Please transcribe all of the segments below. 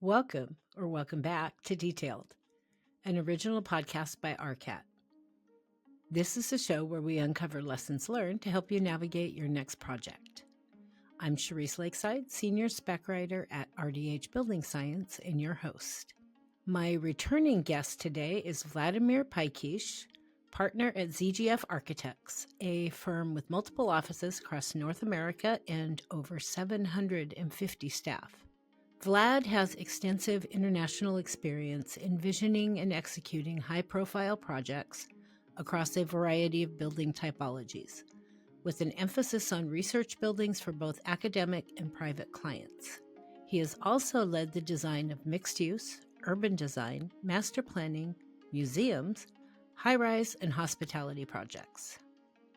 Welcome back to Detailed, an original podcast by RCAT. This is a show where we uncover lessons learned to help you navigate your next project. I'm Cherise Lakeside, Senior Spec Writer at RDH Building Science, and your host. My returning guest today is Vladimir Pajkic, partner at ZGF Architects, a firm with multiple offices across North America and over 750 staff. Vlad has extensive international experience envisioning and executing high-profile projects across a variety of building typologies, with an emphasis on research buildings for both academic and private clients. He has also led the design of mixed-use, urban design, master planning, museums, high-rise, and hospitality projects.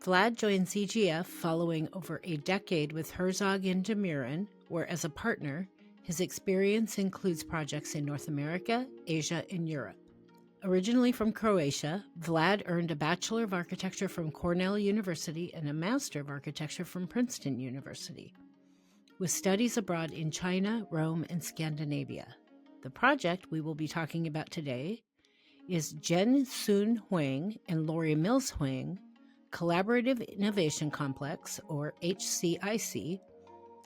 Vlad joined ZGF following over a decade with Herzog and de Meuron, where as a partner, his experience includes projects in North America, Asia, and Europe. Originally from Croatia, Vlad earned a Bachelor of Architecture from Cornell University and a Master of Architecture from Princeton University, with studies abroad in China, Rome, and Scandinavia. The project we will be talking about today is Jen-Hsun Huang and Lori Mills Huang Collaborative Innovation Complex, or HCIC,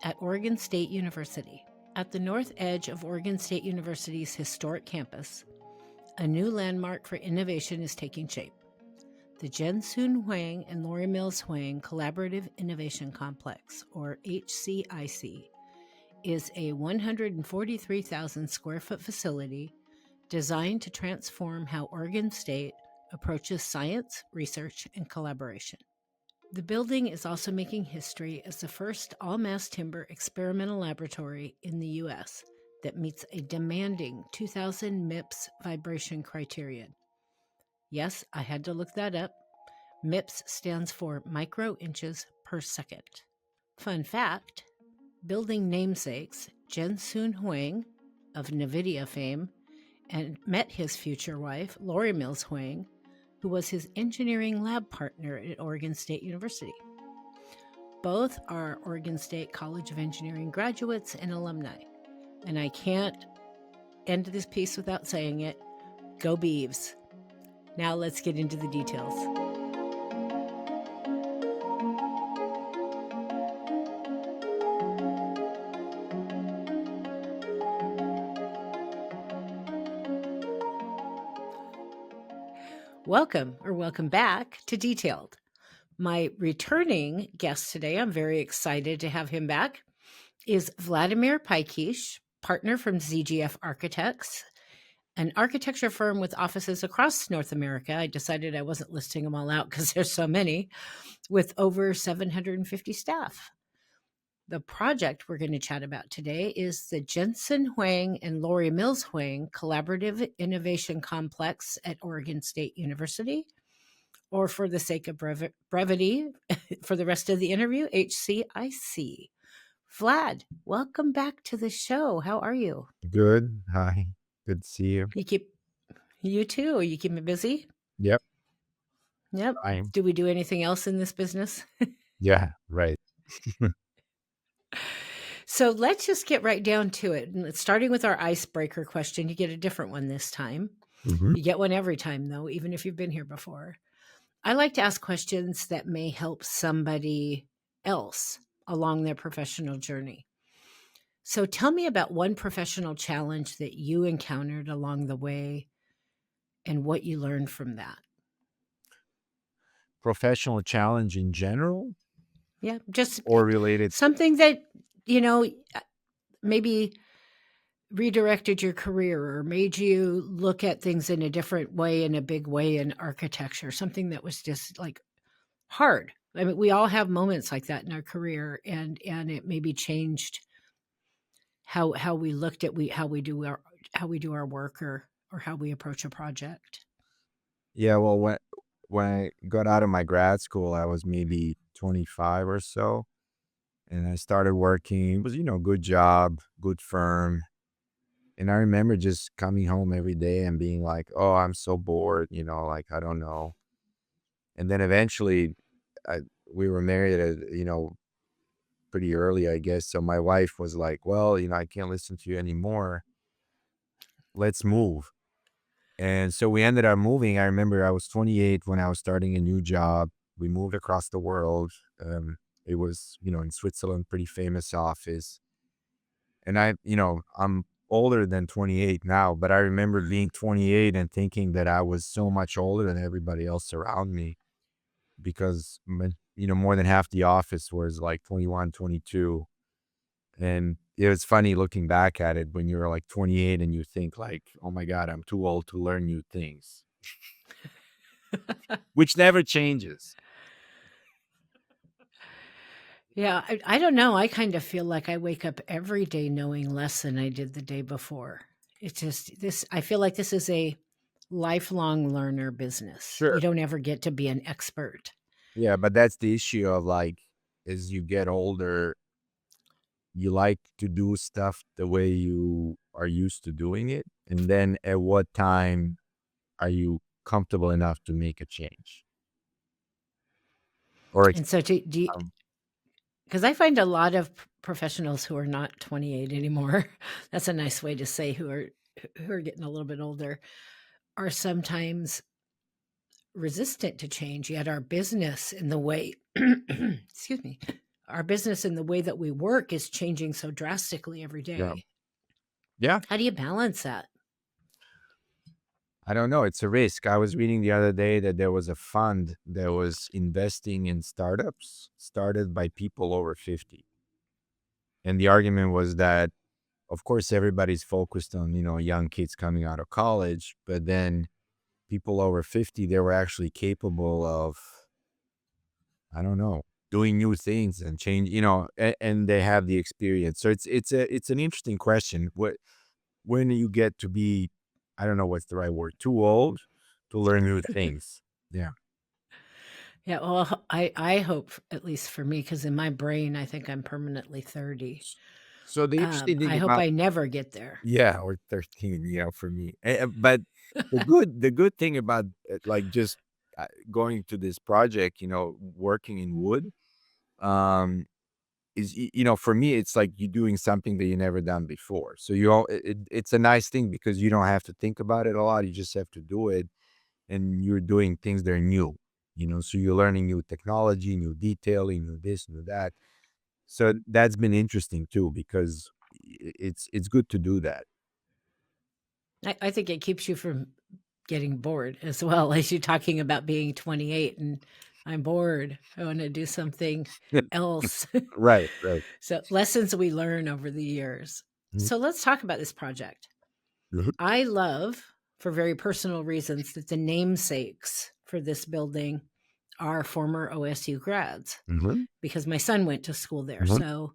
at Oregon State University. At the north edge of Oregon State University's historic campus, a new landmark for innovation is taking shape. The Jen-Hsun Huang and Lori Mills Huang Collaborative Innovation Complex, or HCIC, is a 143,000 square foot facility designed to transform how Oregon State approaches science, research, and collaboration. The building is also making history as the first all-mass timber experimental laboratory in the U.S. that meets a demanding 2000 MIPS vibration criterion. Yes, I had to look that up. MIPS stands for micro inches per second. Fun fact, building namesakes Jen-Hsun Huang of NVIDIA fame and met his future wife, Lori Mills Huang, who was his engineering lab partner at Oregon State University. Both are Oregon State College of Engineering graduates and alumni. And I can't end this piece without saying it. Go Beavs. Now let's get into the details. Welcome back to Detailed. My returning guest today, I'm very excited to have him back, is Vladimir Pajkic, partner from ZGF Architects, an architecture firm with offices across North America. I decided I wasn't listing them all out because there's so many, with over 750 staff. The project we're going to chat about today is the Jen-Hsun Huang and Lori Mills Huang Collaborative Innovation Complex at Oregon State University, or for the sake of brevity, for the rest of the interview, HCIC. Vlad, welcome back to the show. How are you? Good. Hi. Good to see you. You too. You keep me busy? Yep. Fine. Do we do anything else in this business? Yeah, right. So let's just get right down to it. Starting with our icebreaker question, you get a different one this time. Mm-hmm. You get one every time, though, even if you've been here before. I like to ask questions that may help somebody else along their professional journey. So tell me about one professional challenge that you encountered along the way and what you learned from that. Professional challenge in general? Yeah, just or related. Something that, maybe redirected your career or made you look at things in a different way, in a big way in architecture, something that was just like hard. I mean, we all have moments like that in our career, and it maybe changed how we looked at how we do our work or how we approach a project. Yeah, well, when I got out of my grad school, I was maybe 25 or so, and I started working. It was, good job, good firm. And I remember just coming home every day and being like, oh, I'm so bored, like, I don't know. And then eventually we were married at, pretty early, I guess. So my wife was like, well, I can't listen to you anymore. let's move. And so we ended up moving. I remember I was 28 when I was starting a new job. We moved across the world. It was, in Switzerland, pretty famous office. And I'm older than 28 now, but I remember being 28 and thinking that I was so much older than everybody else around me because, more than half the office was like 21, 22. And it was funny looking back at it when you're like 28 and you think like, oh my God, I'm too old to learn new things, which never changes. Yeah, I don't know. I kind of feel like I wake up every day knowing less than I did the day before. It's just this, I feel like this is a lifelong learner business. You Sure. don't ever get to be an expert. Yeah, but that's the issue of like, as you get older, you like to do stuff the way you are used to doing it. And then at what time are you comfortable enough to make a change? Or, And so, do you, um, because I find a lot of professionals who are not 28 anymore, that's a nice way to say who are getting a little bit older, are sometimes resistant to change. Yet our business in the way, excuse me, our business in the way that we work is changing so drastically every yeah. day. Yeah. How do you balance that? I don't know. It's a risk. I was reading the other day that there was a fund that was investing in startups started by people over 50. And the argument was that, of course, everybody's focused on, young kids coming out of college, but then people over 50, they were actually capable of, I don't know, doing new things and change, and they have the experience. So it's an interesting question. When you get to be, I don't know what's the right word, too old to learn new things. Yeah. Yeah, well, I hope, at least for me, because in my brain, I think I'm permanently 30. So the interesting I thing hope about, I never get there. yeah, or 13, for me. But the good thing about like just going to this project, working in wood, um, is, for me, it's like you're doing something that you never done before. So it's a nice thing because you don't have to think about it a lot. You just have to do it, and you're doing things that are new. So you're learning new technology, new detailing, new this, new that. So that's been interesting too because it's good to do that. I think it keeps you from getting bored as well as you talking about being 28 and I'm bored. I want to do something else. Right, right. So, lessons we learn over the years. Mhm, So, let's talk about this project. mhm, I love, for very personal reasons, that the namesakes for this building are former OSU grads mhm, because my son went to school there. mhm, So,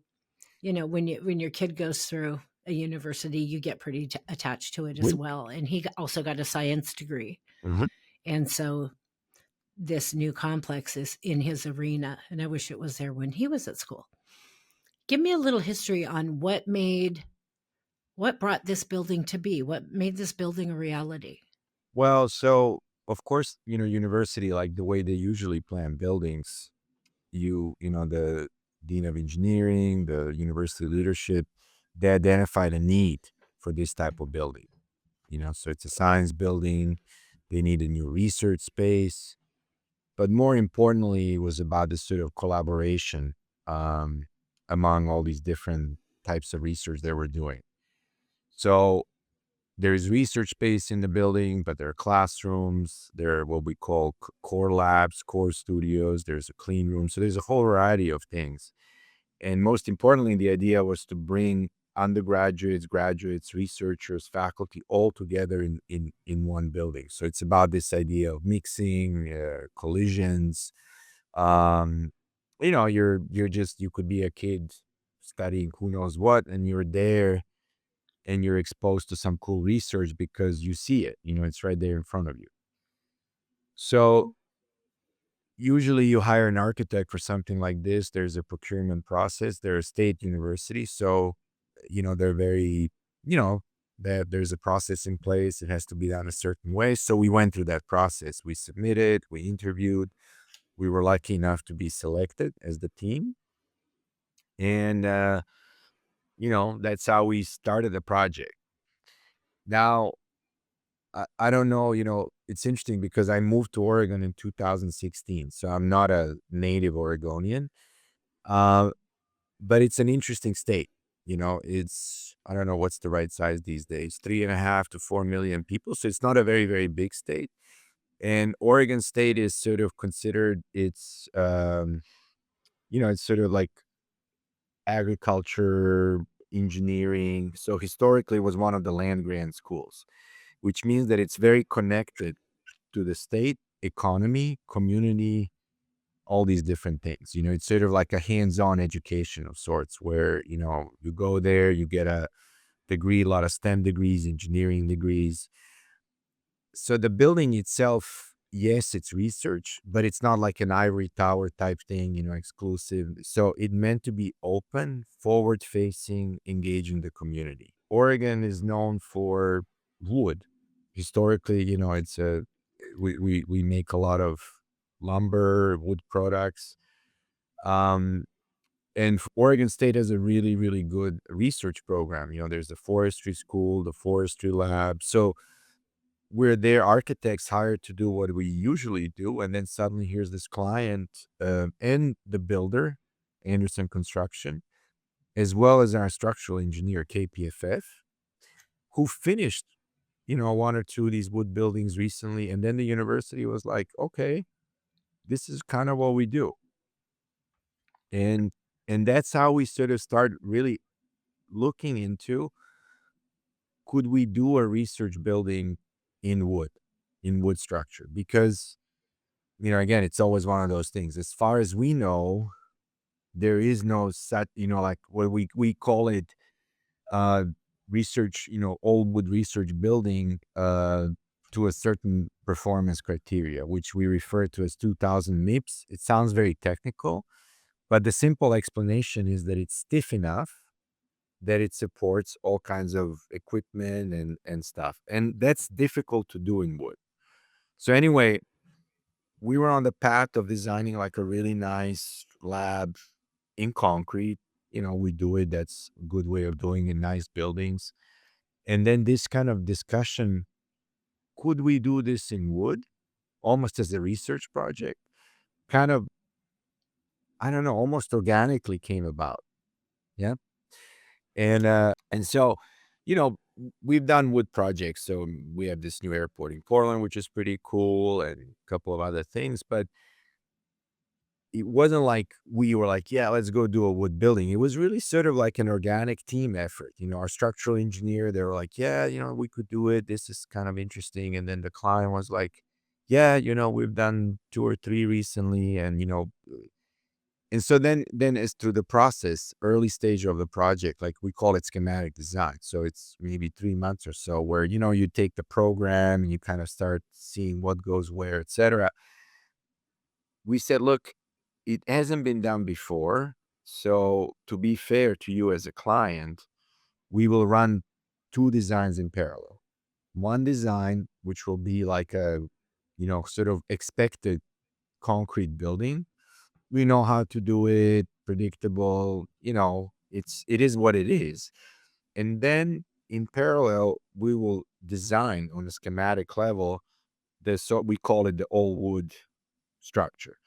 when your kid goes through a university, you get pretty attached to it as mhm, well. And he also got a science degree, mhm. and so this new complex is in his arena. And I wish it was there when he was at school. Give me a little history on what brought this building to be, what made this building a reality. Well, so of course, university, like the way they usually plan buildings, the dean of engineering, the university leadership, they identified a need for this type of building. So it's a science building. They need a new research space. But more importantly, it was about the sort of collaboration um, among all these different types of research they were doing. So there's research space in the building, but there are classrooms. There are what we call core labs, core studios. There's a clean room. So there's a whole variety of things. And most importantly, the idea was to bring undergraduates, graduates, researchers, faculty all together in one building. So it's about this idea of mixing, collisions. Um, you could be a kid studying who knows what, and you're there and you're exposed to some cool research because you see it. It's right there in front of you. So usually you hire an architect for something like this. There's a procurement process. They're a state university. So, they're very, there's a process in place. It has to be done a certain way. So we went through that process. We submitted, we interviewed. We were lucky enough to be selected as the team. And, that's how we started the project. Now, I don't know, it's interesting because I moved to Oregon in 2016, so I'm not a native Oregonian. Uh, but it's an interesting state. It's, I don't know what's the right size these days, 3.5 to 4 million people. So it's not a very, very big state. And Oregon State is sort of considered it's sort of like agriculture, engineering. So historically, it was one of the land grant schools, which means that it's very connected to the state economy, community, all these different things. It's sort of like a hands-on education of sorts where, you go there, you get a degree, a lot of STEM degrees, engineering degrees. So the building itself, yes, it's research, but it's not like an ivory tower type thing, exclusive. So it meant to be open, forward facing, engaging the community. Oregon is known for wood. Historically, we make a lot of lumber, wood products. Um, and Oregon State has a really, really good research program. There's the forestry school, the forestry lab. So we're their architects hired to do what we usually do. And then suddenly here's this client and the builder, Anderson Construction, as well as our structural engineer, KPFF, who finished, one or two of these wood buildings recently. And then the university was like, okay, this is kind of what we do. And that's how we sort of start really looking into, could we do a research building in wood structure? Because, again, it's always one of those things. As far as we know, there is no set, like what we call it, uh, research, old wood research building, to a certain performance criteria, which we refer to as 2000 MIPS. It sounds very technical, but the simple explanation is that it's stiff enough that it supports all kinds of equipment and stuff. And that's difficult to do in wood. So anyway, we were on the path of designing like a really nice lab in concrete. We do it. That's a good way of doing it, nice buildings. And then this kind of discussion, could we do this in wood? Almost as a research project, kind of, I don't know, almost organically came about. Yeah. And so, we've done wood projects. So we have this new airport in Portland, which is pretty cool, and a couple of other things. But it wasn't like we were like, yeah, let's go do a wood building. It was really sort of like an organic team effort. Our structural engineer, they were like, yeah, we could do it. This is kind of interesting. And then the client was like, yeah, we've done two or three recently, and so then as through the process, early stage of the project, like we call it schematic design. So it's maybe 3 months or so where, you take the program and you kind of start seeing what goes where, etc. We said, look, it hasn't been done before. So to be fair to you as a client, we will run two designs in parallel. One design, which will be like a, sort of expected concrete building. We know how to do it, predictable, it is what it is. And then in parallel, we will design on a schematic level so we call it the all wood structure.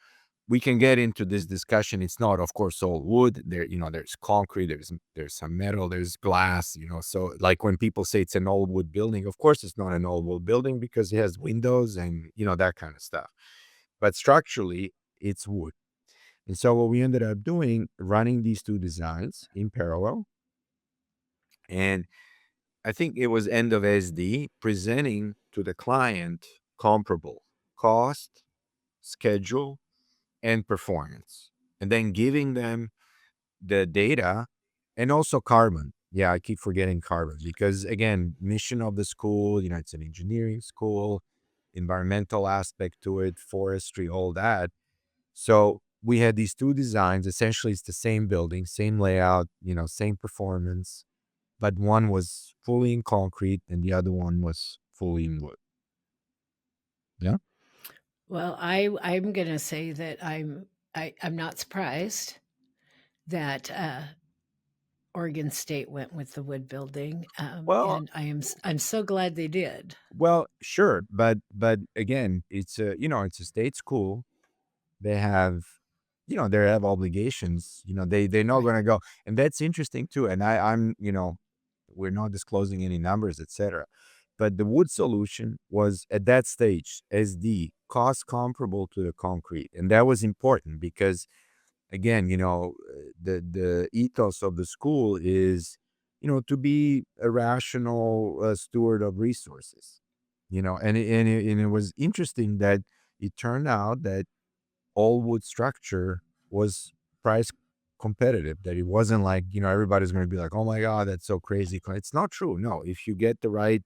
We can get into this discussion. It's not, of course, all wood. There's concrete, there's some metal, there's glass, so like when people say it's an all wood building, of course it's not an all wood building because it has windows and that kind of stuff. But structurally, it's wood. And so what we ended up doing, running these two designs in parallel, and I think it was end of SD, presenting to the client comparable cost, schedule, and performance, and then giving them the data and also carbon. Yeah, I keep forgetting carbon because again, mission of the school, it's an engineering school, environmental aspect to it, forestry, all that. So we had these two designs. Essentially, it's the same building, same layout, same performance, but one was fully in concrete and the other one was fully in wood. Yeah. Well, I'm going to say that I'm not surprised that Oregon State went with the wood building, Well, and I'm so glad they did. well, sure, but again, it's a it's a state school. They have, they have obligations. They're not Right. going to go, and that's interesting too. And I'm, we're not disclosing any numbers, etc. But the wood solution was at that stage as the cost comparable to the concrete, and that was important because again, the ethos of the school is, to be a rational steward of resources. And it was interesting that it turned out that all wood structure was price competitive. That it wasn't like everybody's going to be like, oh my god, that's so crazy. It's not true. No, if you get the right,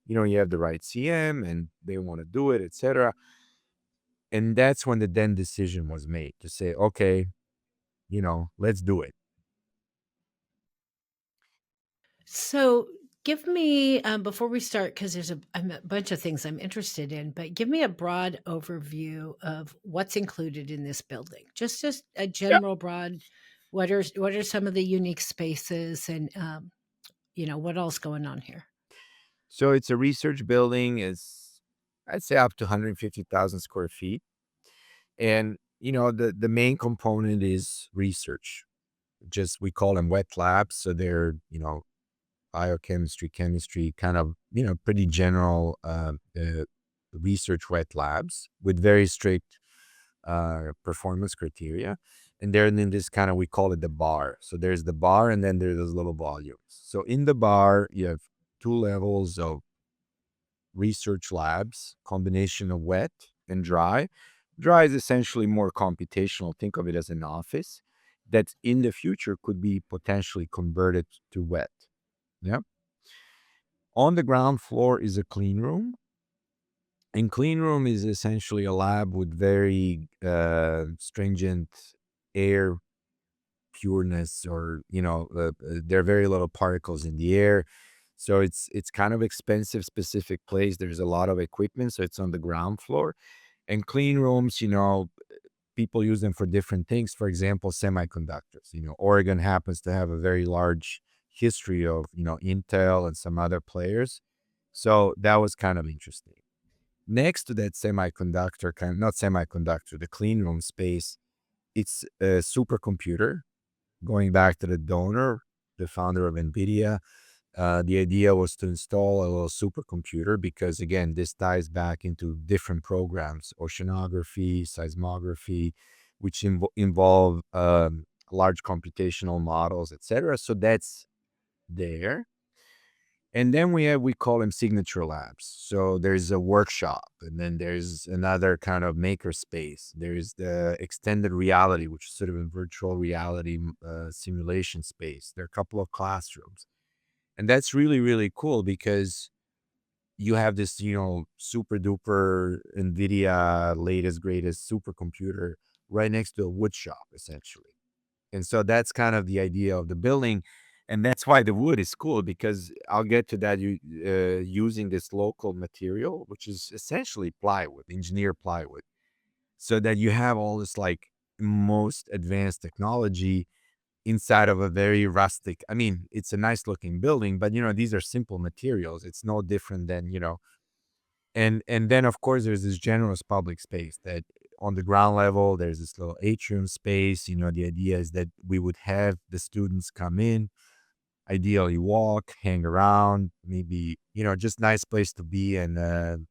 you have the right CM and they want to do it, etc. And that's when the then decision was made to say, okay, let's do it. So give me, before we start, because there's a bunch of things I'm interested in, but give me a broad overview of what's included in this building. Just a Yeah. general broad. What are some of the unique spaces, and what else going on here? So it's a research building. It's, I'd say, up to 150,000 square feet. And, the main component is research. Just we call them wet labs. So they're, biochemistry, chemistry, kind of, pretty general research wet labs with very strict performance criteria. And they're in this kind of, we call it the bar. So there's the bar and then there's those little volumes. So in the bar, you have two levels of research labs, combination of wet and dry. Dry is essentially more computational. Think of it as an office that in the future could be potentially converted to wet. Yeah. On the ground floor is a clean room. And clean room is essentially a lab with very stringent air pureness, or there are very little particles in the air. So it's kind of expensive, specific place. There's a lot of equipment, so it's on the ground floor. And clean rooms, people use them for different things. For example, semiconductors. Oregon happens to have a very large history of Intel and some other players. So that was kind of interesting. Next to that semiconductor, kind of not semiconductor, the clean room space, it's a supercomputer. Going back to the donor, the founder of NVIDIA, the idea was to install a little supercomputer because, again, this ties back into different programs, oceanography, seismography, which involve large computational models, etc. So that's there. And then we call them signature labs. So there's a workshop, and then there's another kind of maker space. There's the extended reality, which is sort of a virtual reality simulation space. There are a couple of classrooms. And that's really, really cool because you have this, super duper NVIDIA latest, greatest supercomputer right next to a wood shop, essentially. And so that's kind of the idea of the building. And that's why the wood is cool, because I'll get to that, using this local material, which is essentially plywood, engineered plywood, so that you have all this like most advanced technology inside of a very rustic. I mean, it's a nice looking building, but these are simple materials. It's no different than, and then of course there's this generous public space that on the ground level there's this little atrium space. The idea is that we would have the students come in, ideally walk, hang around, maybe, just nice place to be and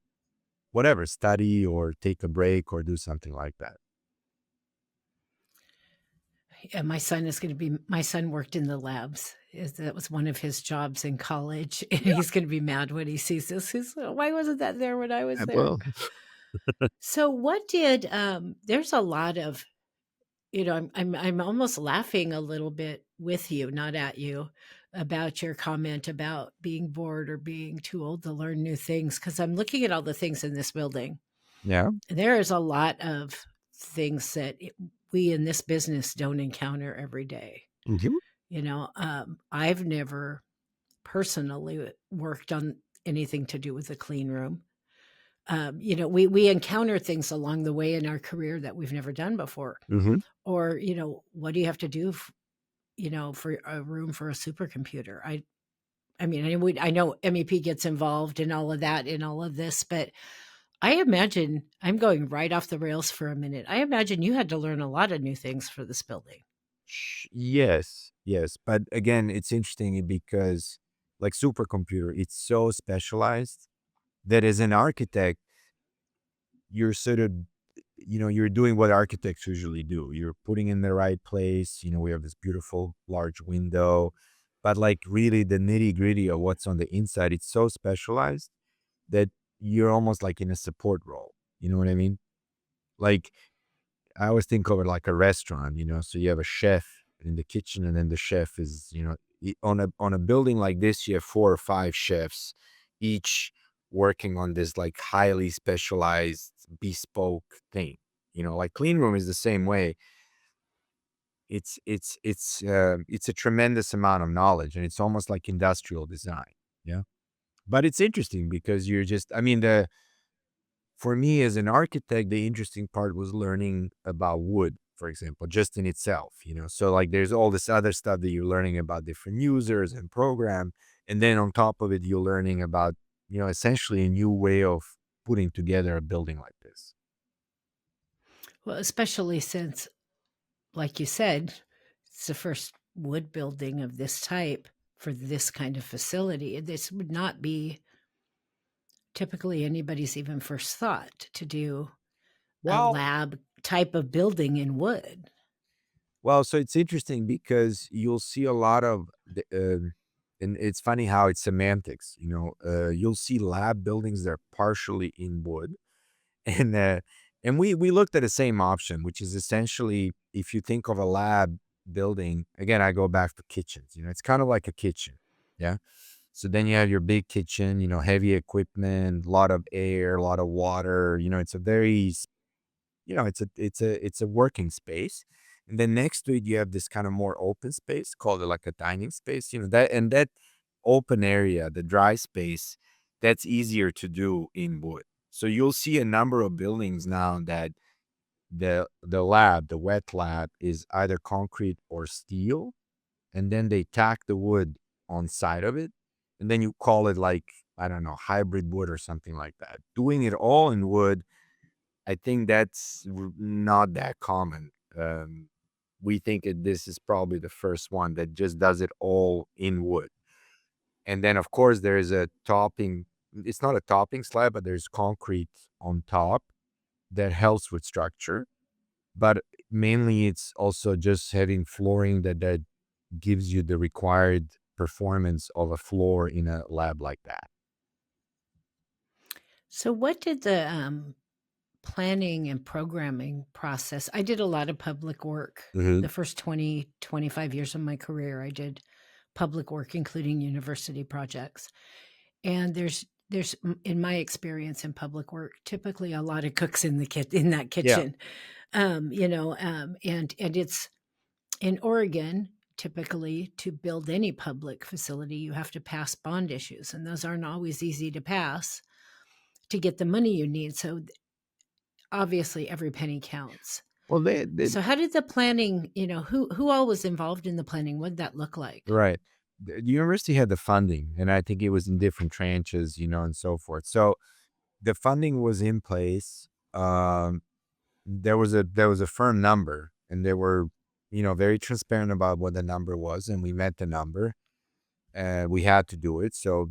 whatever, study or take a break or do something like that. Yeah, my son worked in the labs. That was one of his jobs in college. And Yeah. he's going to be mad when he sees this. Why wasn't that there when I was there? Well, So what did there's a lot of, I'm almost laughing a little bit with you, not at you, about your comment about being bored or being too old to learn new things, because I'm looking at all the things in this building. yeah. There is a lot of things that we in this business don't encounter every day. Mhm. I've never personally worked on anything to do with a clean room. We encounter things along the way in our career that we've never done before. Mhm. Or, what do you have to do for a room for a supercomputer. I mean, I know MEP gets involved in all of that in all of this, but I imagine I'm going right off the rails for a minute. I imagine you had to learn a lot of new things for this building. Yes, yes. But again, it's interesting because like supercomputer, it's so specialized that as an architect, you're sort of, you're doing what architects usually do. You're putting in the right place. We have this beautiful large window, but like really the nitty gritty of what's on the inside, it's so specialized that you're almost like in a support role. You know what I mean? Like I always think of it like a restaurant, so you have a chef in the kitchen and then the chef is, on a building like this, you have 4 or 5 chefs, each working on this like highly specialized bespoke thing. Like clean room is the same way. It's a tremendous amount of knowledge and it's almost like industrial design. Yeah. But it's interesting because I mean, for me as an architect, the interesting part was learning about wood, for example, just in itself, So like there's all this other stuff that you're learning about different users and program. And then on top of it, you're learning about, essentially a new way of putting together a building like this. Well, especially since, like you said, it's the first wood building of this type for this kind of facility. This would not be typically anybody's even first thought to do a Well, lab type of building in wood. well, so it's interesting because you'll see a lot of and it's funny how it's semantics, you'll see lab buildings that are partially in wood. And, we looked at the same option, which is essentially if you think of a lab building, again, I go back to kitchens, it's kind of like a kitchen. Yeah. So then you have your big kitchen, heavy equipment, a lot of air, a lot of water, it's a very, it's a working space. And then next to it, you have this kind of more open space called like a dining space, that open area, the dry space, that's easier to do in wood. So you'll see a number of buildings now that the wet lab is either concrete or steel, and then they tack the wood on side of it, and then you call it like, I don't know, hybrid wood or something like that. Doing it all in wood, I think that's not that common. We think this is probably the first one that just does it all in wood. And then, of course, there is a topping. It's not a topping slab, but there's concrete on top that helps with structure. But mainly, it's also just having flooring that gives you the required performance of a floor in a lab like that. So, what did the planning and programming process? I did a lot of public work. Hmm. The first 25 years of my career, I did public work, including university projects. And in my experience in public work, typically a lot of cooks in in that Yeah. kitchen. And it's in Oregon. Typically, to build any public facility, you have to pass bond issues, and those aren't always easy to pass to get the money you need. So obviously, every penny counts. Well, they So, how did the planning? Who all was involved in the planning? What did that look like? right. The university had the funding, and I think it was in different tranches, and so forth. So the funding was in place. There was a firm number, and they were, very transparent about what the number was, and we met the number. And we had to do it, so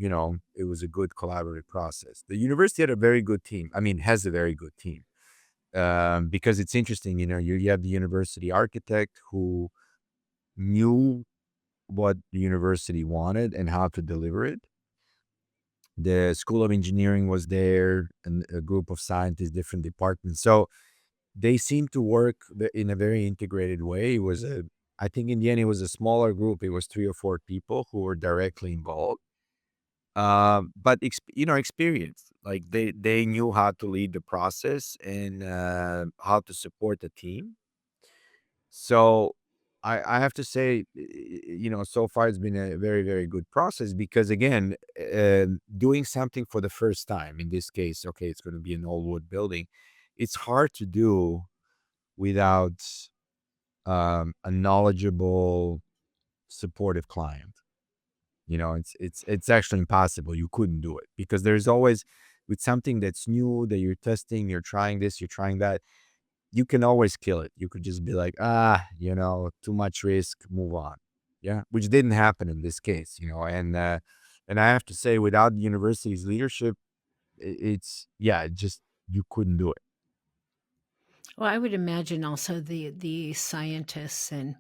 it was a good collaborative process. The university had a very good team. I mean, has a very good team, because it's interesting. You have the university architect who knew what the university wanted and how to deliver it. The School of Engineering was there, and a group of scientists, different departments. So they seemed to work in a very integrated way. I think in the end, it was a smaller group. It was 3 or 4 people who were directly involved. But experienced. Like they knew how to lead the process and how to support the team. So I have to say, so far it's been a very, very good process because again, doing something for the first time, in this case, okay, it's going to be an old wood building. It's hard to do without a knowledgeable, supportive client. It's actually impossible. You couldn't do it because there's always, with something that's new that you're testing, you're trying this, you're trying that, you can always kill it. You could just be like, too much risk, move on. Yeah, which didn't happen in this case, and I have to say, without the university's leadership, it's yeah, it just you couldn't do it. Well, I would imagine also the scientists and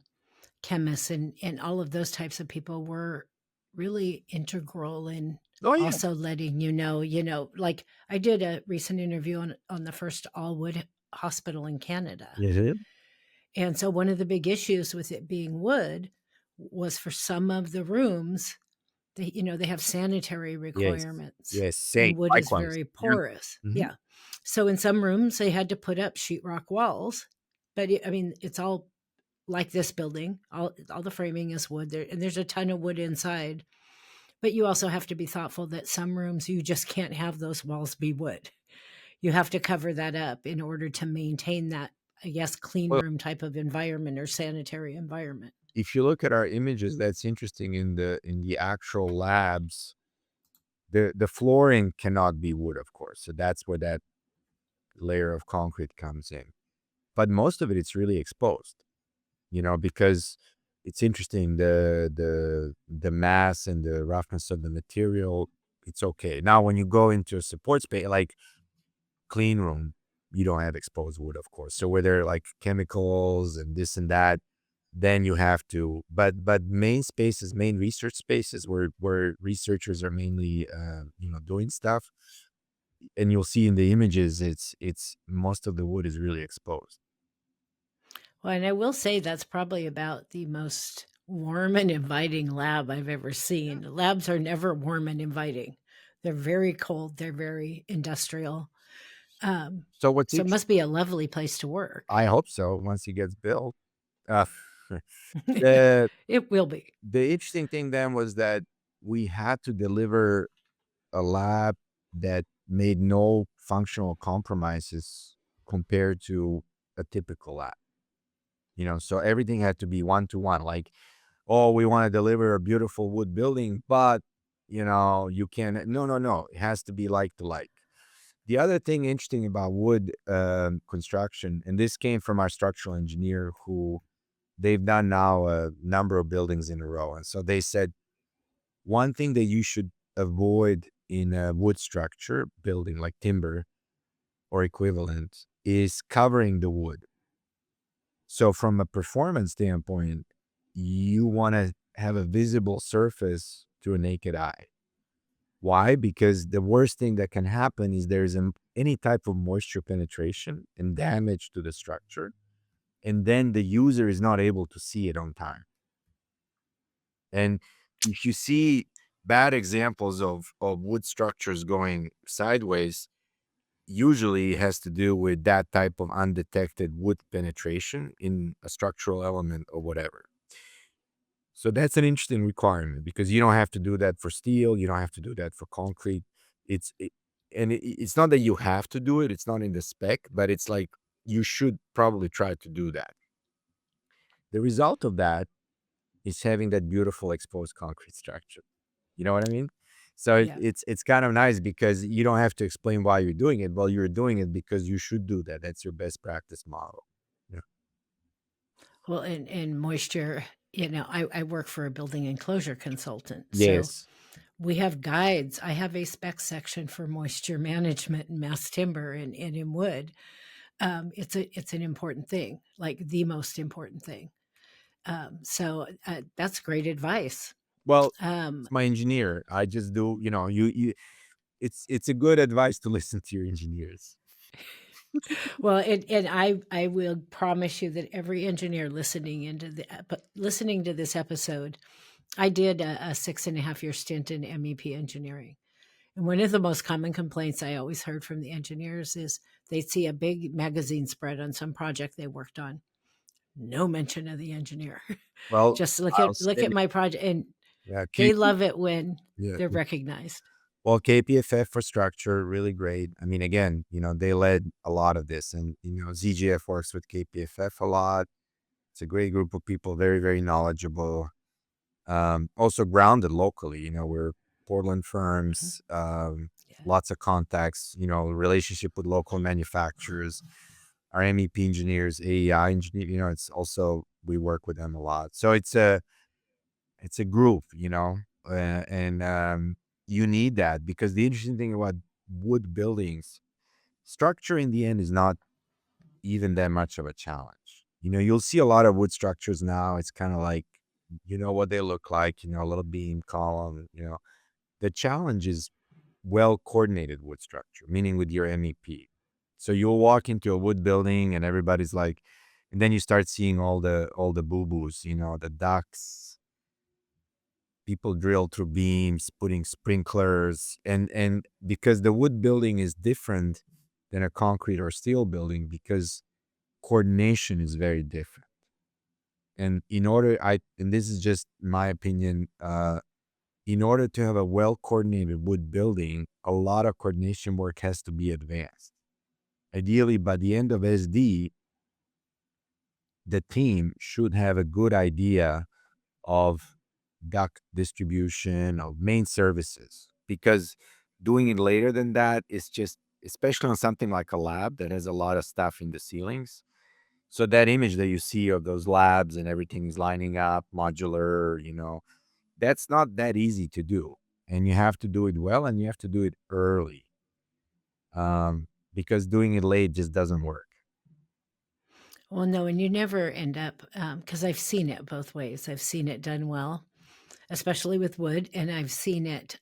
chemists and all of those types of people were really integral in Oh yeah, also letting like I did a recent interview on the first all wood hospital in Canada. yeah, And so one of the big issues with it being wood was for some of the rooms, they have sanitary yes, requirements yes, same, and wood is likewise. very Yeah. porous. Mhm. Yeah. So in some rooms they had to put up sheetrock walls, but I mean, it's all like this building. All the framing is wood there, and there's a ton of wood inside. But you also have to be thoughtful that some rooms you just can't have those walls be wood. You have to cover that up in order to maintain that, I guess, clean Well, room type of environment or sanitary environment. if you look at our images, that's interesting. In the actual labs, the flooring cannot be wood, of course. So that's where that layer of concrete comes in. But most of it's really exposed, because it's interesting. The mass and the roughness of the material, it's okay. Now, when you go into a support space, like clean room, you don't have exposed wood, of course. So where there are like chemicals and this and that, then you have to. But main research spaces where researchers are mainly doing stuff, and you'll see in the images, it's most of the wood is really exposed. Well, and I will say that's probably about the most warm and inviting lab I've ever seen. Labs are never warm and inviting. They're very cold. They're very industrial. Um, So what's so it interesting, must be a lovely place to work. I hope so, once it gets built. Uh, the It will be. the interesting thing then was that we had to deliver a lab that made no functional compromises compared to a typical lab. So everything had to be one to one. Like, oh, we want to deliver a beautiful wood building, but you can't. No, no, no. It has to be like to like. The other thing interesting about wood construction, and this came from our structural engineer, who they've done now a number of buildings in a row, and so they said one thing that you should avoid in a wood structure building like timber or equivalent is covering the wood. So from a performance standpoint, you want to have a visible surface to a naked eye. Why? Because the worst thing that can happen is there's any type of moisture penetration and damage to the structure, and then the user is not able to see it on time. And if you see bad examples of wood structures going sideways, usually it has to do with that type of undetected wood penetration in a structural element or whatever. So that's an interesting requirement because you don't have to do that for steel. You don't have to do that for concrete. It's not that you have to do it. It's not in the spec, but it's like you should probably try to do that. The result of that is having that beautiful exposed concrete structure. You know what I mean? So Yeah. it's kind of nice because you don't have to explain why you're doing it. Well, you're doing it because you should do that. That's your best practice model. Yeah. Well, and moisture, I work for a building enclosure consultant. So Yes. we have guides. I have a spec section for moisture management in mass timber and in wood. It's an important thing, like the most important thing. So that's great advice. Well, Um, it's my engineer. I just do, it's a good advice to listen to your engineers. well, and I will promise you that every engineer listening to this episode, I did a 6.5 year stint in MEP engineering. And one of the most common complaints I always heard from the engineers is they'd see a big magazine spread on some project they worked on. No mention of the engineer. Well, Just look I'll at say, my project, and yeah, they KP, love it when yeah. they're recognized. Well, KPFF for structure, really great. I mean, again, they led a lot of this, and ZGF works with KPFF a lot. It's a great group of people, very, very knowledgeable. Also grounded locally. We're Portland Mhm. firms, Yeah. lots of contacts, relationship with local manufacturers, our MEP engineers, AEI engineer, it's also, we work with them a lot. So it's a group, and you need that, because the interesting thing about wood buildings, structure in the end is not even that much of a challenge. You'll see a lot of wood structures now. It's kind of like, what they look like, a little beam column. The challenge is well coordinated wood structure, meaning with your MEP. So you'll walk into a wood building and everybody's like, and then you start seeing all the boo-boos, the ducts, people drill through beams, putting sprinklers, and because the wood building is different than a concrete or steel building, because coordination is very different. And and this is just my opinion, in order to have a well coordinated wood building, a lot of coordination work has to be advanced. Ideally, by the end of SD, the team should have a good idea of duct distribution, of main services, because doing it later than that is just, especially on something like a lab that has a lot of stuff in the ceilings. So that image that you see of those labs and everything's lining up, modular, that's not that easy to do. And you have to do it well, and you have to do it early, because doing it late just doesn't work. Well, no, and you never end up, because I've seen it both ways. I've seen it done well, especially with wood, and I've seen it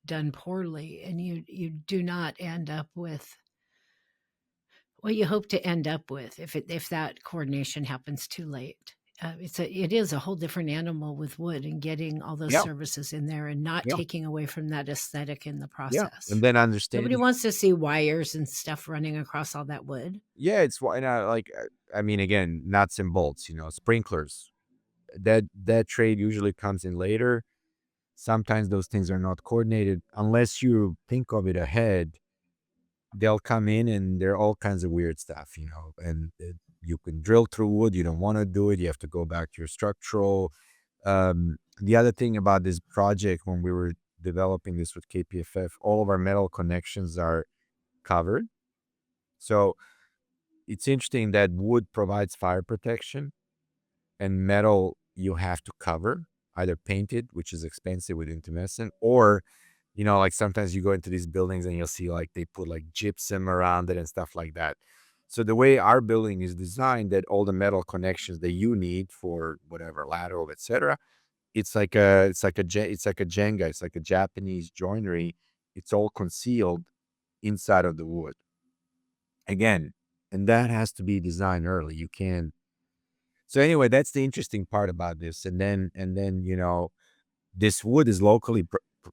done poorly, and you do not end up with what you hope to end up with if that coordination happens too late. It is a whole different animal with wood, and getting all those Yeah, services in there and not yeah, taking away from that aesthetic in the yeah. process. And then Nobody understanding, wants to see wires and stuff running across all that wood. yeah, it's why, and I mean, again, nuts and bolts, sprinklers. That trade usually comes in later. Sometimes those things are not coordinated unless you think of it ahead. They'll come in and there are all kinds of weird stuff, and you can drill through wood. You don't want to do it. You have to go back to your structural. The other thing about this project, when we were developing this with KPFF, all of our metal connections are covered. So it's interesting that wood provides fire protection, and metal you have to cover, either painted, which is expensive with intumescent, or like sometimes you go into these buildings and you'll see like they put like gypsum around it and stuff like that. So the way our building is designed, that all the metal connections that you need for whatever lateral, etc., it's like a Jenga, it's like a Japanese joinery. It's all concealed inside of the wood. Again, and that has to be designed early. You can't. So anyway, that's the interesting part about this. And then this wood is locally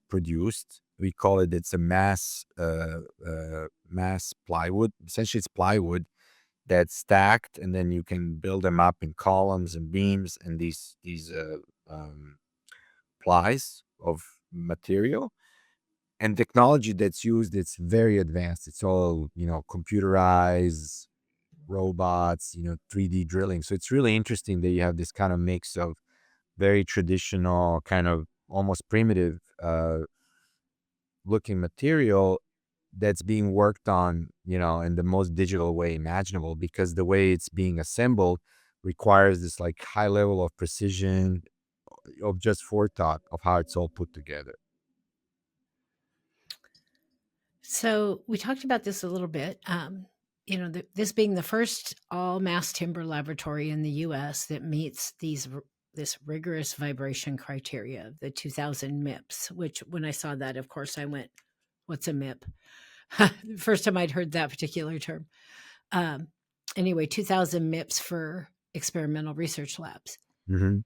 produced. We call it, it's a mass plywood. Essentially, it's plywood that's stacked, and then you can build them up in columns and beams, and these plies of material. And technology that's used, it's very advanced. It's all computerized, robots, 3D drilling. So it's really interesting that you have this kind of mix of very traditional, kind of almost primitive looking material that's being worked on, in the most digital way imaginable, because the way it's being assembled requires this like high level of precision, of just forethought of how it's all put together. So we talked about this a little bit. This being the first all mass timber laboratory in the U.S. that meets this rigorous vibration criteria, the 2000 MIPS. Which, when I saw that, of course, I went, "What's a MIP?" First time I'd heard that particular term. Um, anyway, 2000 MIPS for experimental research labs. Hmm.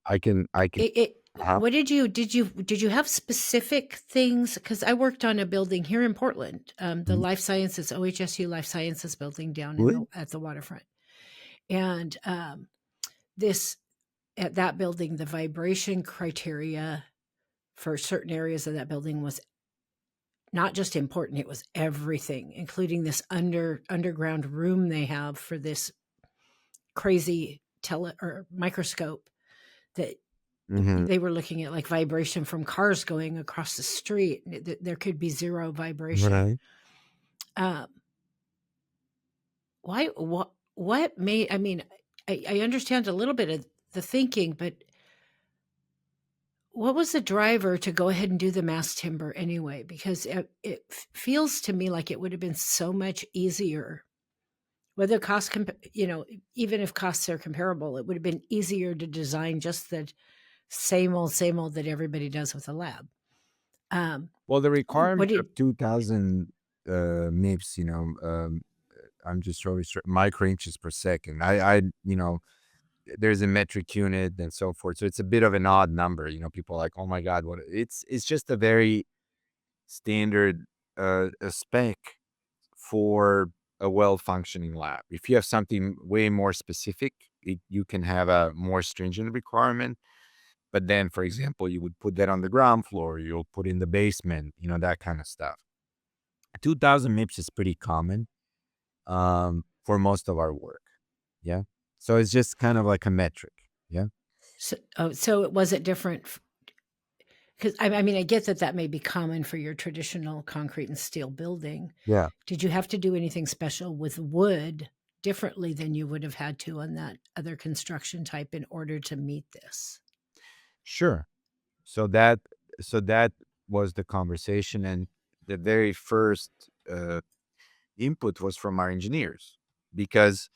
I can. It Uh-huh. what did you have specific things? Because I worked on a building here in Portland, the Mhm. life sciences OHSU life sciences building down in the Really? at the waterfront, and this at that building, the vibration criteria for certain areas of that building was not just important; it was everything, including this underground room they have for this crazy or microscope that Hmm. they were looking at like vibration from cars going across the street. There could be zero vibration. Right. Um, why? What made? I mean, I understand a little bit of the thinking, but what was the driver to go ahead and do the mass timber anyway? Because it feels to me like it would have been so much easier. Whether even if costs are comparable, it would have been easier to design just the same old that everybody does with a lab. Well, the What requirement did of 2000 MIPS, I'm just always micro inches per second. There's a metric unit and so forth. So it's a bit of an odd number. People are like, oh my God, what it's just a very standard a spec for a well-functioning lab. If you have something way more specific, you can have a more stringent requirement. But then, for example, you would put that on the ground floor, you'll put in the basement, that kind of stuff. 2000 MIPS is pretty common for most of our work. Yeah. So it's just kind of like a metric. Yeah. so it wasn't different because I mean I get that may be common for your traditional concrete and steel building. Yeah. Did you have to do anything special with wood differently than you would have had to on that other construction type in order to meet this? Sure. So that was the conversation, and the very first input was from our engineers because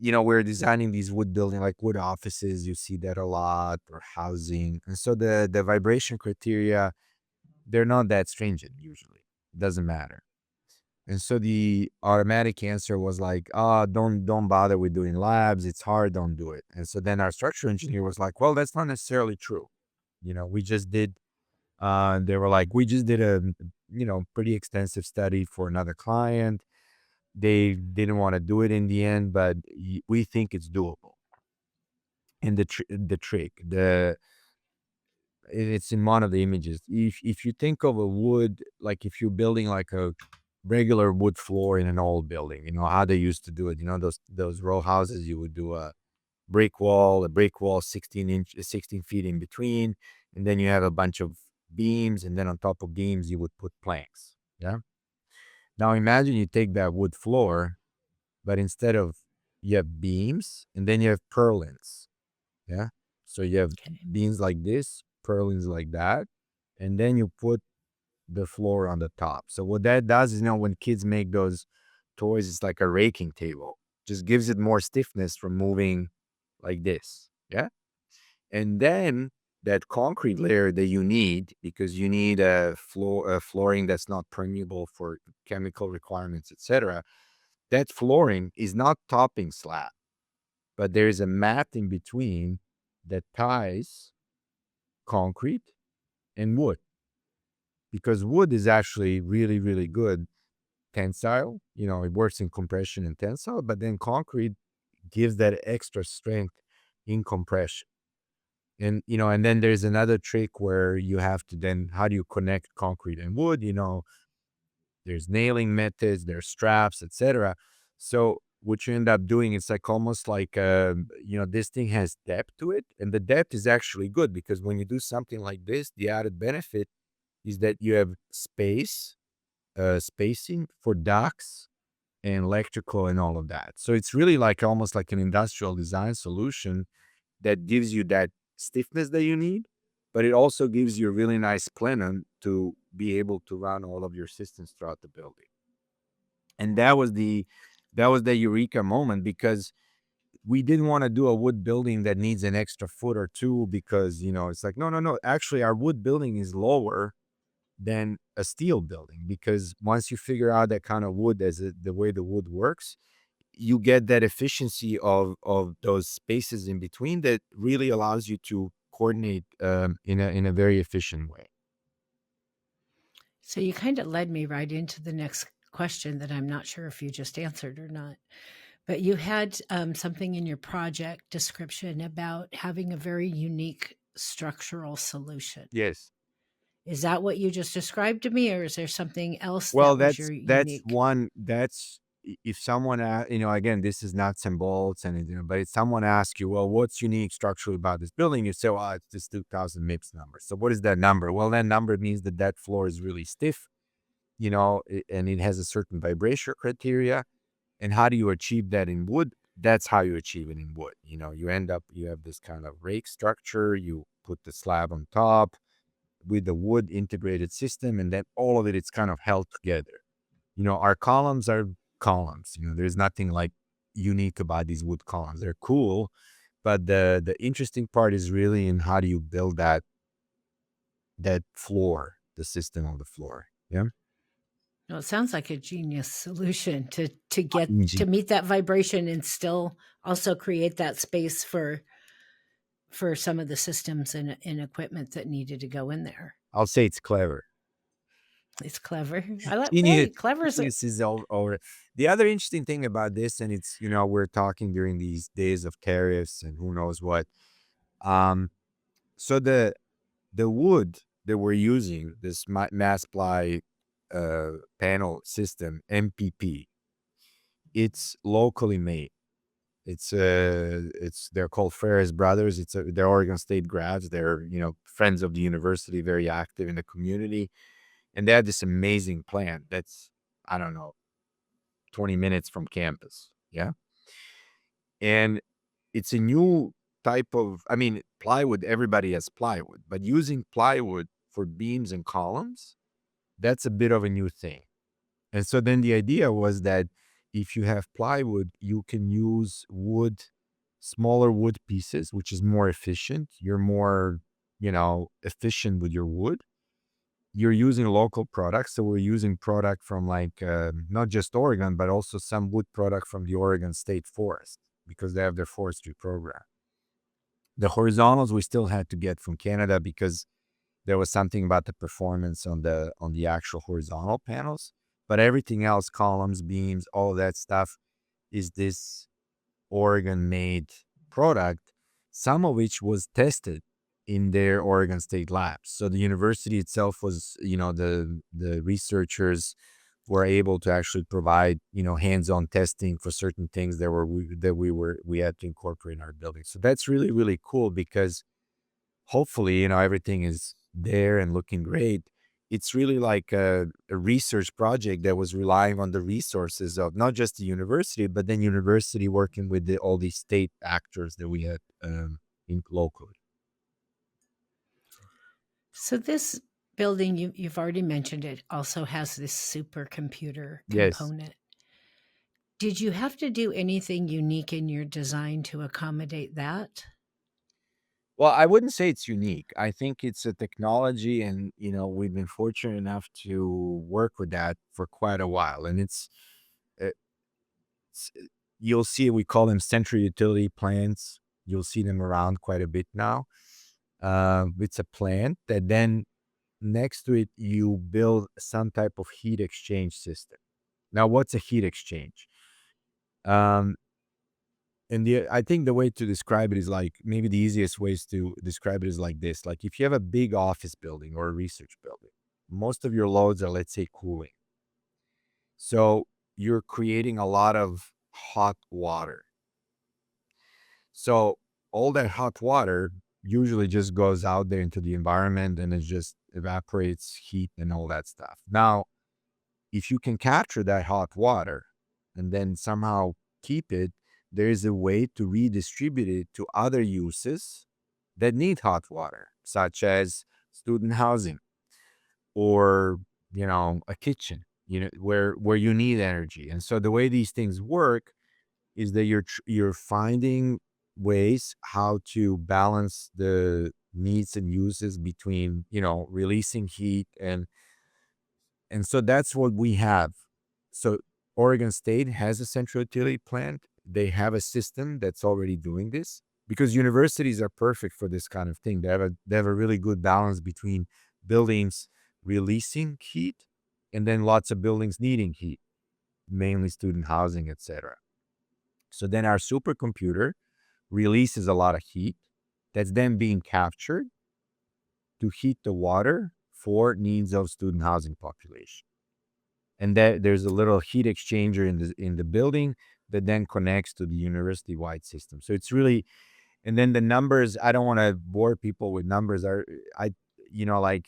we're designing these wood building like wood offices. You see that a lot, or housing, and so the vibration criteria, they're not that stringent usually. It doesn't matter. And so the automatic answer was like, don't bother with doing labs. It's hard. Don't do it. And so then our structural engineer was like, well, that's not necessarily true. We just did. They were like, we just did a pretty extensive study for another client. They didn't want to do it in the end, but we think it's doable. And the trick, it's in one of the images. If you think of a wood, like if you're building like a regular wood floor in an old building, how they used to do it. Those row houses, you would do a brick wall, 16 feet in between, and then you have a bunch of beams, and then on top of beams you would put planks. Yeah. Now imagine you take that wood floor, but instead of you have beams, and then you have purlins. Yeah. So you have Okay. beams like this, purlins like that, and then you put the floor on the top. So what that does is, when kids make those toys, it's like a raking table. Just gives it more stiffness from moving like this. Yeah. And then that concrete layer that you need, because you need a flooring that's not permeable for chemical requirements, etc. That flooring is not topping slab, but there is a mat in between that ties concrete and wood, because wood is actually really, really good tensile. It works in compression and tensile, but then concrete gives that extra strength in compression. And then there's another trick where you have to then, how do you connect concrete and wood? There's nailing methods, there's straps, etc. So what you end up doing, it's like almost like, this thing has depth to it. And the depth is actually good, because when you do something like this, the added benefit is that you have spacing for ducts and electrical and all of that. So it's really like almost like an industrial design solution that gives you that stiffness that you need, but it also gives you a really nice plenum to be able to run all of your systems throughout the building. And that was the eureka moment, because we didn't want to do a wood building that needs an extra foot or two, because it's like, no. Actually, our wood building is lower than a steel building, because once you figure out that kind of wood the way the wood works, you get that efficiency of those spaces in between that really allows you to coordinate in a very efficient way. So you kind of led me right into the next question that I'm not sure if you just answered or not. But you had something in your project description about having a very unique structural solution. Yes. Is that what you just described to me, or is there something else Well, that was that's your that's unique? one that's if someone, again, this is nuts and bolts, and but if someone asks you, well, what's unique structurally about this building? You say, well, it's this 2000 MIPS number. So what is that number? Well, that number means that that floor is really stiff, and it has a certain vibration criteria. And how do you achieve that in wood? That's how you achieve it in wood. You have this kind of rake structure. You put the slab on top with the wood integrated system, and then all of it's kind of held together. Our columns are columns. There's nothing like unique about these wood columns. They're cool, but the interesting part is really in how do you build that floor, the system of the floor. Yeah. Well, it sounds like a genius solution to get Easy. to meet that vibration and still also create that space for some of the systems and equipment that needed to go in there. I'll say it's clever. It's clever. I like, Genius, hey, clever is genius is all over. The other interesting thing about this, and it's, we're talking during these days of tariffs and who knows what. So the wood that we're using, this mass ply panel system, MPP, it's locally made. It's they're called Ferris Brothers. They're Oregon State grads. They're friends of the university, very active in the community, and they have this amazing plant that's, I don't know, 20 minutes from campus. Yeah, and it's a new type of, plywood. Everybody has plywood, but using plywood for beams and columns, that's a bit of a new thing. And so then the idea was that if you have plywood, you can use smaller wood pieces, which is more efficient. You're more, efficient with your wood. You're using local products. So we're using product from not just Oregon, but also some wood product from the Oregon State Forest, because they have their forestry program. The horizontals we still had to get from Canada because there was something about the performance on the actual horizontal panels. But everything else, columns, beams, all of that stuff, is this Oregon-made product, some of which was tested in their Oregon State labs. So the university itself was, the researchers were able to actually provide, hands-on testing for certain things we had to incorporate in our building. So that's really, really cool because hopefully, everything is there and looking great. It's really like a research project that was relying on the resources of not just the university, but then university working with all these state actors that we had in locally. So this building, you've already mentioned it, also has this supercomputer Yes. component. Did you have to do anything unique in your design to accommodate that? Well, I wouldn't say it's unique. I think it's a technology, and we've been fortunate enough to work with that for quite a while. And uh, you'll see, we call them central utility plants. You'll see them around quite a bit now. It's a plant that then next to it you build some type of heat exchange system. Now, what's a heat exchange? Um, And I think the way to describe it is maybe the easiest ways to describe it is like this. Like if you have a big office building or a research building, most of your loads are, let's say, cooling. So you're creating a lot of hot water. So all that hot water usually just goes out there into the environment and it just evaporates heat and all that stuff. Now, if you can capture that hot water and then somehow keep it, there is a way to redistribute it to other uses that need hot water, such as student housing or, a kitchen, where you need energy. And so the way these things work is that you're finding ways how to balance the needs and uses between, releasing heat and so that's what we have. So Oregon State has a central utility plant. They have a system that's already doing this because universities are perfect for this kind of thing. They have a really good balance between buildings releasing heat and then lots of buildings needing heat, mainly student housing, etc. So then our supercomputer releases a lot of heat that's then being captured to heat the water for needs of student housing population. And there's a little heat exchanger in the building that then connects to the university-wide system. So it's really, and then the numbers, I don't want to bore people with numbers. I, like,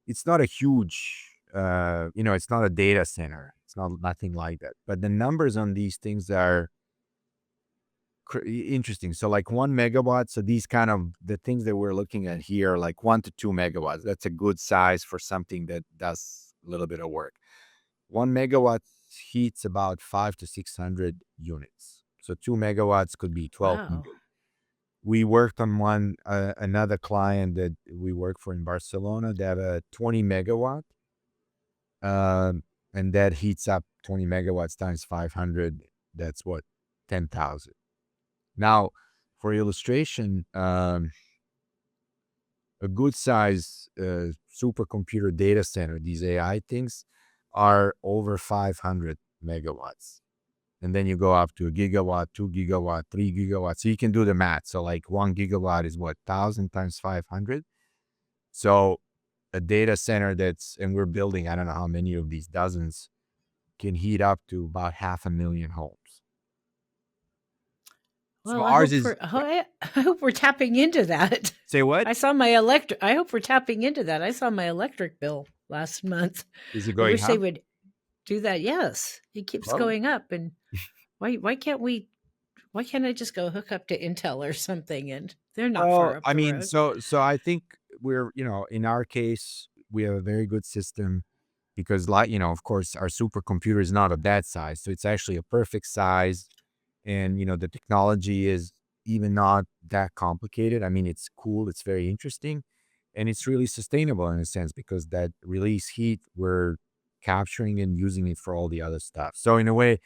it's not a huge, it's not a data center. It's not nothing like that. But the numbers on these things are interesting. So like 1 megawatt. So these kind of the things that we're looking at here, are like 1 to 2 megawatts. That's a good size for something that does a little bit of work. 1 megawatt heats about 5 to 600 units. So 2 megawatts could be Wow. 1,200. We worked on another client that we work for in Barcelona. They have a 20 megawatt, and that heats up 20 megawatts times 500. That's what, 10,000. Now, for illustration, a good size supercomputer data center, these AI things, are over 500 megawatts. And then you go up to a gigawatt, 2 gigawatt, 3 gigawatts. So you can do the math. So like 1 gigawatt is what, 1,000 times 500. So a data center and we're building, I don't know how many of these dozens, can heat up to about 500,000 homes. So Well, ours is, I hope we're tapping into that. say what? I hope we're tapping into that. I saw my electric bill last month. Is it I going wish they up? would do that. Yes, it keeps Well, going up, and why can't we? Why can't I just go hook up to Intel or something? And they're not far up I the mean, road. so I think we're, in our case, we have a very good system because, like, of course, our supercomputer is not of that size. So it's actually a perfect size. And, the technology is even not that complicated. I mean, it's cool. It's very interesting. And it's really sustainable in a sense because that release heat, we're capturing and using it for all the other stuff. So in a way,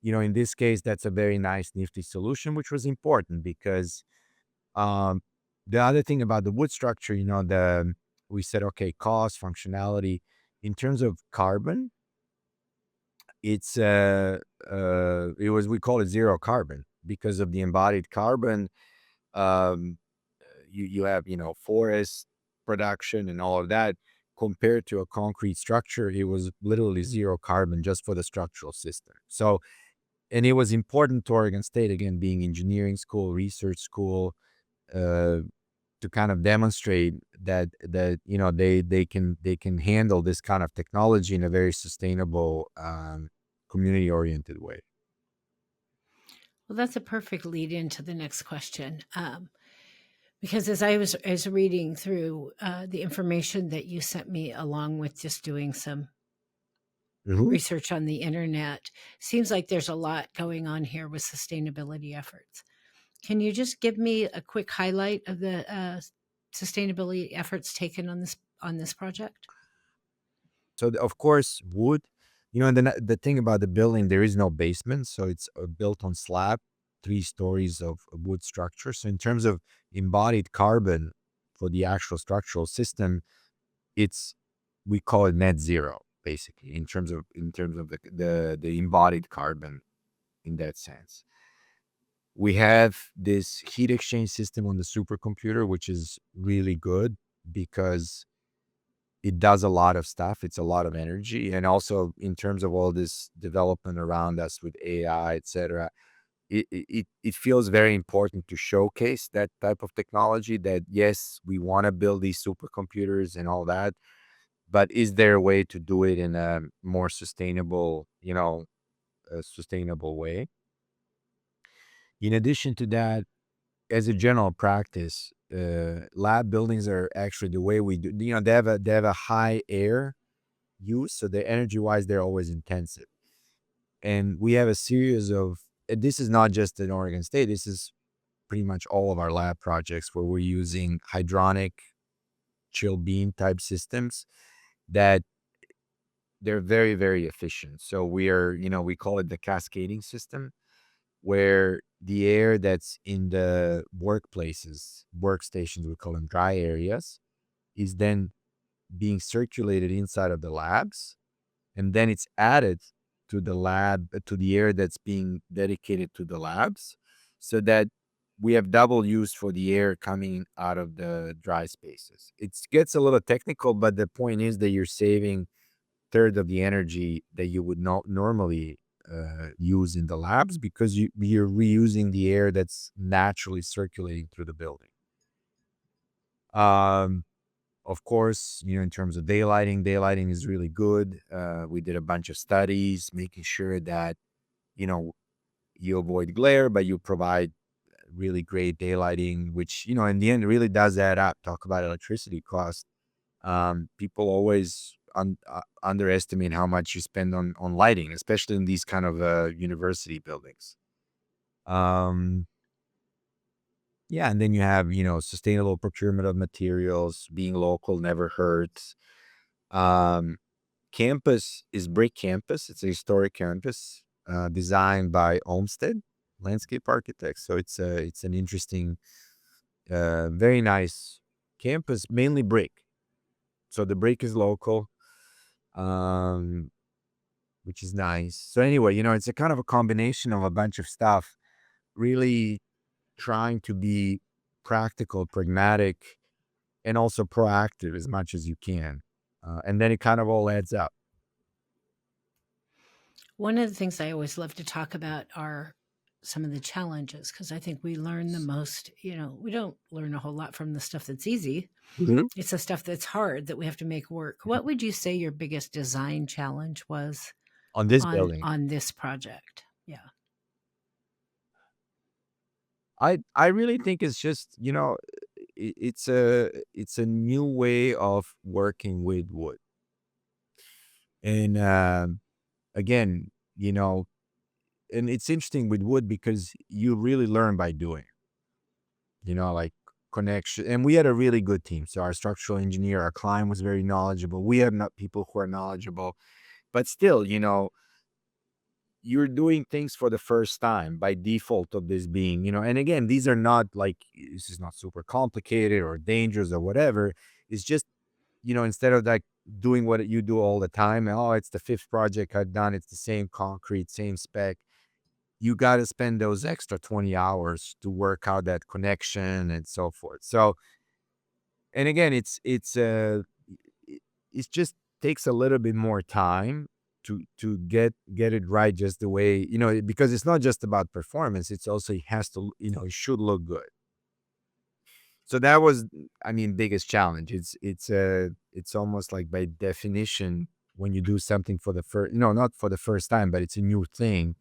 in this case, that's a very nice, nifty solution, which was important because um, the other thing about the wood structure, we said, okay, cost, functionality. In terms of carbon, it's we call it zero carbon because of the embodied carbon. Um, you have, forest production and all of that. Compared to a concrete structure, it was literally zero carbon just for the structural system. So, and it was important to Oregon State, again, being engineering school, research school, uh, to kind of demonstrate that they can handle this kind of technology in a very sustainable, community oriented way. Well, that's a perfect lead into the next question. Because as reading through the information that you sent me, along with just doing some Mhm. research on the internet, seems like there's a lot going on here with sustainability efforts. Can you just give me a quick highlight of the sustainability efforts taken on this project? So of course, wood, and the thing about the building, there is no basement, so it's built on slab, 3 stories of wood structure. So in terms of embodied carbon for the actual structural system, it's we call it net zero, basically, in terms of the embodied carbon in that sense. We have this heat exchange system on the supercomputer, which is really good because it does a lot of stuff. It's a lot of energy. And also in terms of all this development around us with AI, et cetera, it feels very important to showcase that type of technology that, yes, we want to build these supercomputers and all that, but is there a way to do it in a more sustainable, sustainable way? In addition to that, as a general practice, lab buildings are actually the way we do. They have a high air use, so the energy wise, they're always intensive. And we have a series of. And this is not just in Oregon State. This is pretty much all of our lab projects where we're using hydronic chill beam type systems that they're very, very efficient. So we call it the cascading system, where the air that's in the workstations, we call them dry areas, is then being circulated inside of the labs, and then it's added to the air that's being dedicated to the labs, so that we have double use for the air coming out of the dry spaces. It gets a little technical, but the point is that you're saving 1/3 of the energy that you would not normally use in the labs, because you're reusing the air that's naturally circulating through the building. Of course, in terms of daylighting is really good. We did a bunch of studies making sure that, you know, you avoid glare, but you provide really great daylighting, which, in the end, really does add up. Talk about electricity cost. People always underestimate how much you spend on lighting, especially in these kind of university buildings. Um, yeah, and then you have, sustainable procurement of materials, being local never hurts. Um, Campus is Brick Campus. It's a historic campus designed by Olmsted Landscape Architects. So it's an interesting, very nice campus, mainly brick. So the brick is local, um, which is nice. So anyway, it's a kind of a combination of a bunch of stuff, really trying to be practical, pragmatic, and also proactive as much as you can. And then it kind of all adds up. One of the things I always love to talk about are some of the challenges, because I think we learn the most. We don't learn a whole lot from the stuff that's easy. Mhm. It's the stuff that's hard that we have to make work. What would you say your biggest design challenge was On this on building, on this project? Yeah. I really think it's just, it's a new way of working with wood. And again, and it's interesting with wood because you really learn by doing, like connection. And we had a really good team. So our structural engineer, our client was very knowledgeable. We have not people who are knowledgeable, but still, you're doing things for the first time by default of this being, and again, these are not like, this is not super complicated or dangerous or whatever. It's just, instead of like doing what you do all the time, oh, it's the fifth project I've done, it's the same concrete, same spec. You got to spend those extra 20 hours to work out that connection and so forth. So, and again, it it just takes a little bit more time to get it right, just the way, because it's not just about performance, it's also, it has to, it should look good. So that was, I mean, biggest challenge. It's almost like by definition, when you do something for the first, not for the first time, but it's a new thing,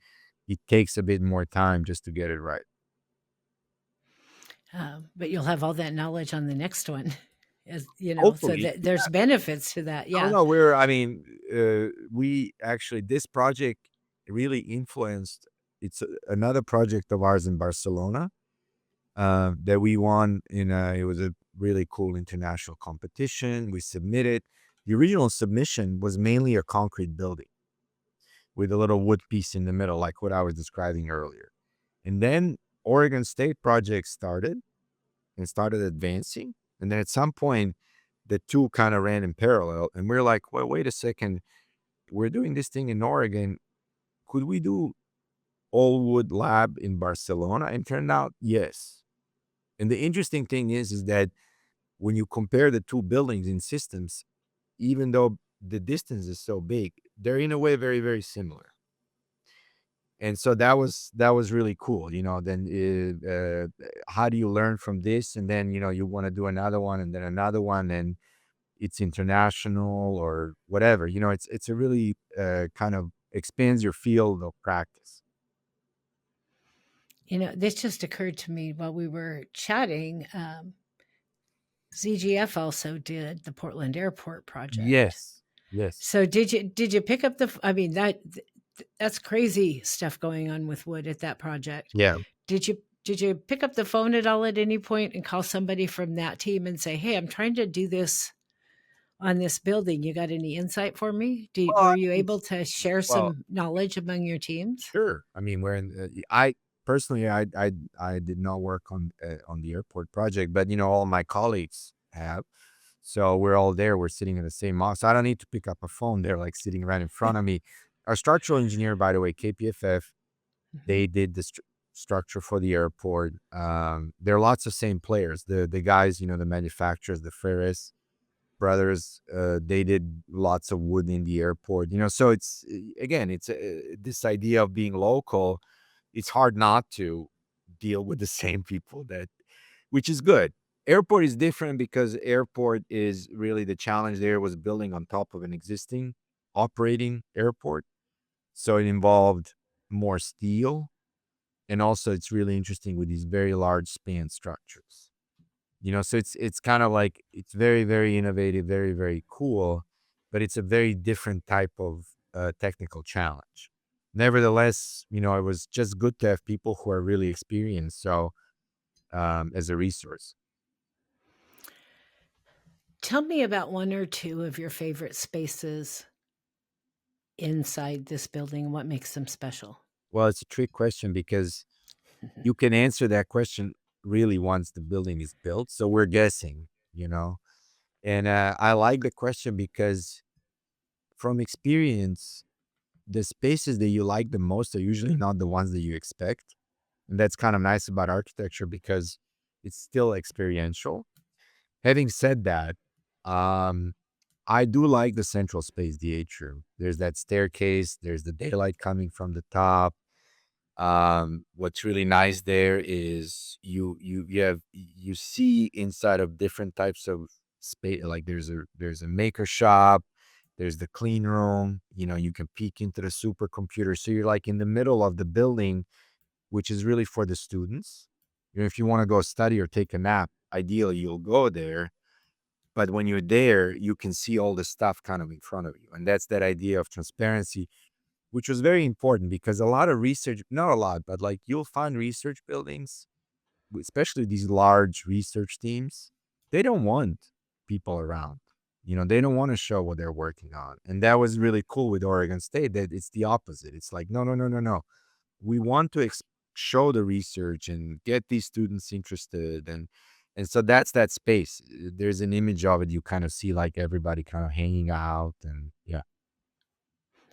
it takes a bit more time just to get it right. But you'll have all that knowledge on the next one, so Hopefully. that there's benefits to that. No, Yeah. no, I mean, we actually, this project really influenced, it's another project of ours in Barcelona, that we won it was a really cool international competition. We submitted. The original submission was mainly a concrete building with a little wood piece in the middle, like what I was describing earlier. And then Oregon State project started and started advancing. And then at some point, the two kind of ran in parallel. And we're like, well, wait a second. We're doing this thing in Oregon. Could we do all wood lab in Barcelona? And turned out, yes. And the interesting thing is that when you compare the two buildings in systems, even though the distance is so big, they're in a way very, very similar. And so that was really cool. Then how do you learn from this? And then, you want to do another one and then another one, and it's international or whatever. It's a really kind of expands your field of practice. This just occurred to me while we were chatting. ZGF also did the Portland Airport project. Yes. Yes. So did you pick up I mean, that's crazy stuff going on with wood at that project. Yeah. Did you pick up the phone at all at any point and call somebody from that team and say, "Hey, I'm trying to do this on this building. You got any insight for me?" Well, Were you able to share well, some knowledge among your teams? sure. I mean, we're in. I personally, I did not work on the airport project, but all my colleagues have. So we're all there. We're sitting in the same office. I don't need to pick up a phone. They're like sitting right in front of me. Our structural engineer, by the way, KPFF, Mhm. they did the structure for the airport. There are lots of same players. The guys, the manufacturers, the Ferris, brothers, they did lots of wood in the airport, so it's, again, it's this idea of being local. It's hard not to deal with the same people, which is good. Airport is different because airport is really, the challenge there was building on top of an existing operating airport. So it involved more steel. And also it's really interesting with these very large span structures. So it's kind of like, it's very, very innovative, very, very cool, but it's a very different type of technical challenge. Nevertheless, it was just good to have people who are really experienced. So, as a resource. Tell me about one or two of your favorite spaces inside this building. What makes them special? Well, it's a trick question because you can answer that question really once the building is built. So we're guessing. And I like the question because from experience, the spaces that you like the most are usually not the ones that you expect. And that's kind of nice about architecture because it's still experiential. Having said that, um, I do like the central space, the atrium. There's that staircase, there's the daylight coming from the top. What's really nice there is you see inside of different types of space. Like there's a maker shop, there's the clean room. You can peek into the supercomputer, so you're like in the middle of the building, which is really for the students. If you want to go study or take a nap, ideally you'll go there. But when you're there, you can see all the stuff kind of in front of you, and that's that idea of transparency, which was very important because a lot of research, not a lot, but like you'll find research buildings, especially these large research teams, they don't want people around. They don't want to show what they're working on. And that was really cool with Oregon State, that it's the opposite. It's like, no, no, no, no, no. We want to show the research and get these students interested. And so that's that space. There's an image of it. You kind of see like everybody kind of hanging out, and yeah.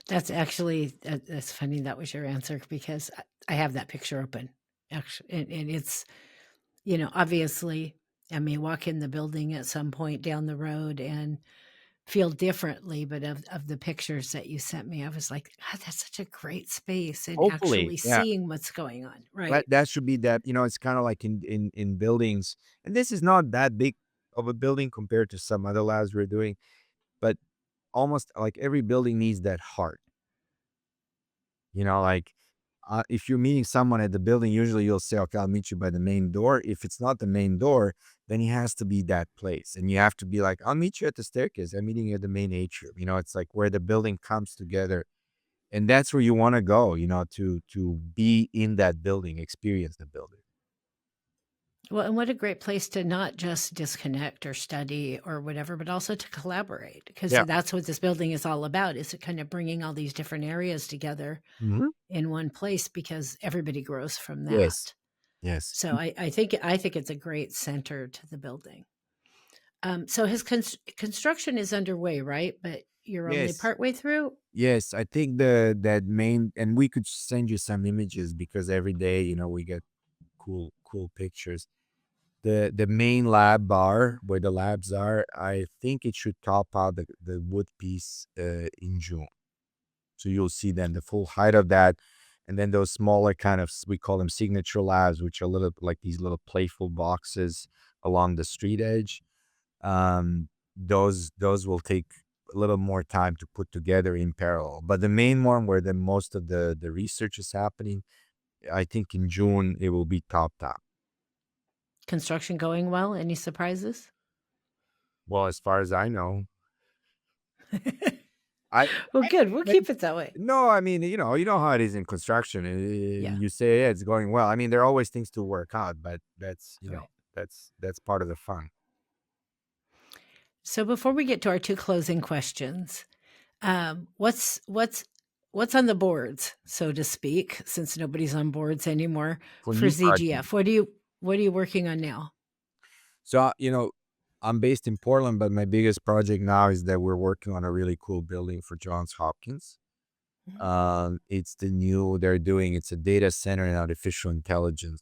That's actually that's funny. That was your answer because I have that picture open, actually, and it's obviously I may walk in the building at some point down the road and feel differently, but of the pictures that you sent me, I was like, God, that's such a great space, and Hopefully, actually yeah. seeing what's going on, That right? that should be that, it's kinda like in buildings, and this is not that big of a building compared to some other labs we're doing, but almost like every building needs that heart. Like, if you're meeting someone at the building, usually you'll say, "Okay, I'll meet you by the main door." If it's not the main door, then it has to be that place, and you have to be like, "I'll meet you at the staircase. I'm meeting you at the main atrium." It's like where the building comes together, and that's where you wanna go, to be in that building, experience the building. Well, and what a great place to not just disconnect or study or whatever, but also to collaborate because Yeah. that's what this building is all about. Is it kind of bringing all these different areas together Mhm. in one place because everybody grows from Yes. that. Yes. So I think it's a great center to the building. So his construction is underway, right? But you're only Yes. partway through. Yes, I think that main, and we could send you some images because every day, we get cool pictures. The main lab bar where the labs are, I think it should top out the wood piece in June. So you'll see then the full height of that. And then those smaller kind of, we call them signature labs, which are little like these little playful boxes along the street edge. Those will take a little more time to put together in parallel. But the main one where the most of the research is happening, I think in June it will be topped out. Construction going well? Any surprises? Well, as far as I know, I, Well, I good. We'll keep it that way. no, I mean, you know how it is in construction. Yeah. You say, yeah, it's going well. I mean, there are always things to work out, but Right. that's part of the fun. So before we get to our two closing questions, what's on the boards, so to speak, since nobody's on boards anymore For for new project. ZGF? What are you working on now? So, I'm based in Portland, but my biggest project now is that we're working on a really cool building for Johns Hopkins. Mhm. It's a data center and artificial intelligence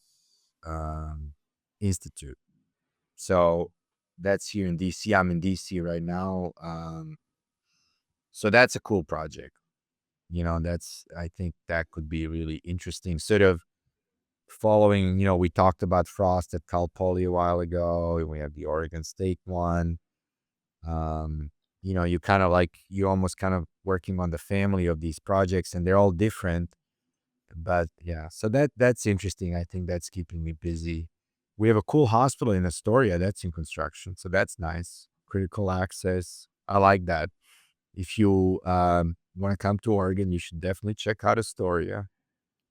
um, institute. So That's here in DC. I'm in DC right now. So that's a cool project. I think that could be really interesting. Sort of following, we talked about Frost at Cal Poly a while ago, and we have the Oregon State one. Um, you almost kind of working on the family of these projects, and they're all different. But yeah, so that's interesting. I think that's keeping me busy. We have a cool hospital in Astoria that's in construction, so that's nice. Critical access. I like that. If you want to come to Oregon, you should definitely check out Astoria.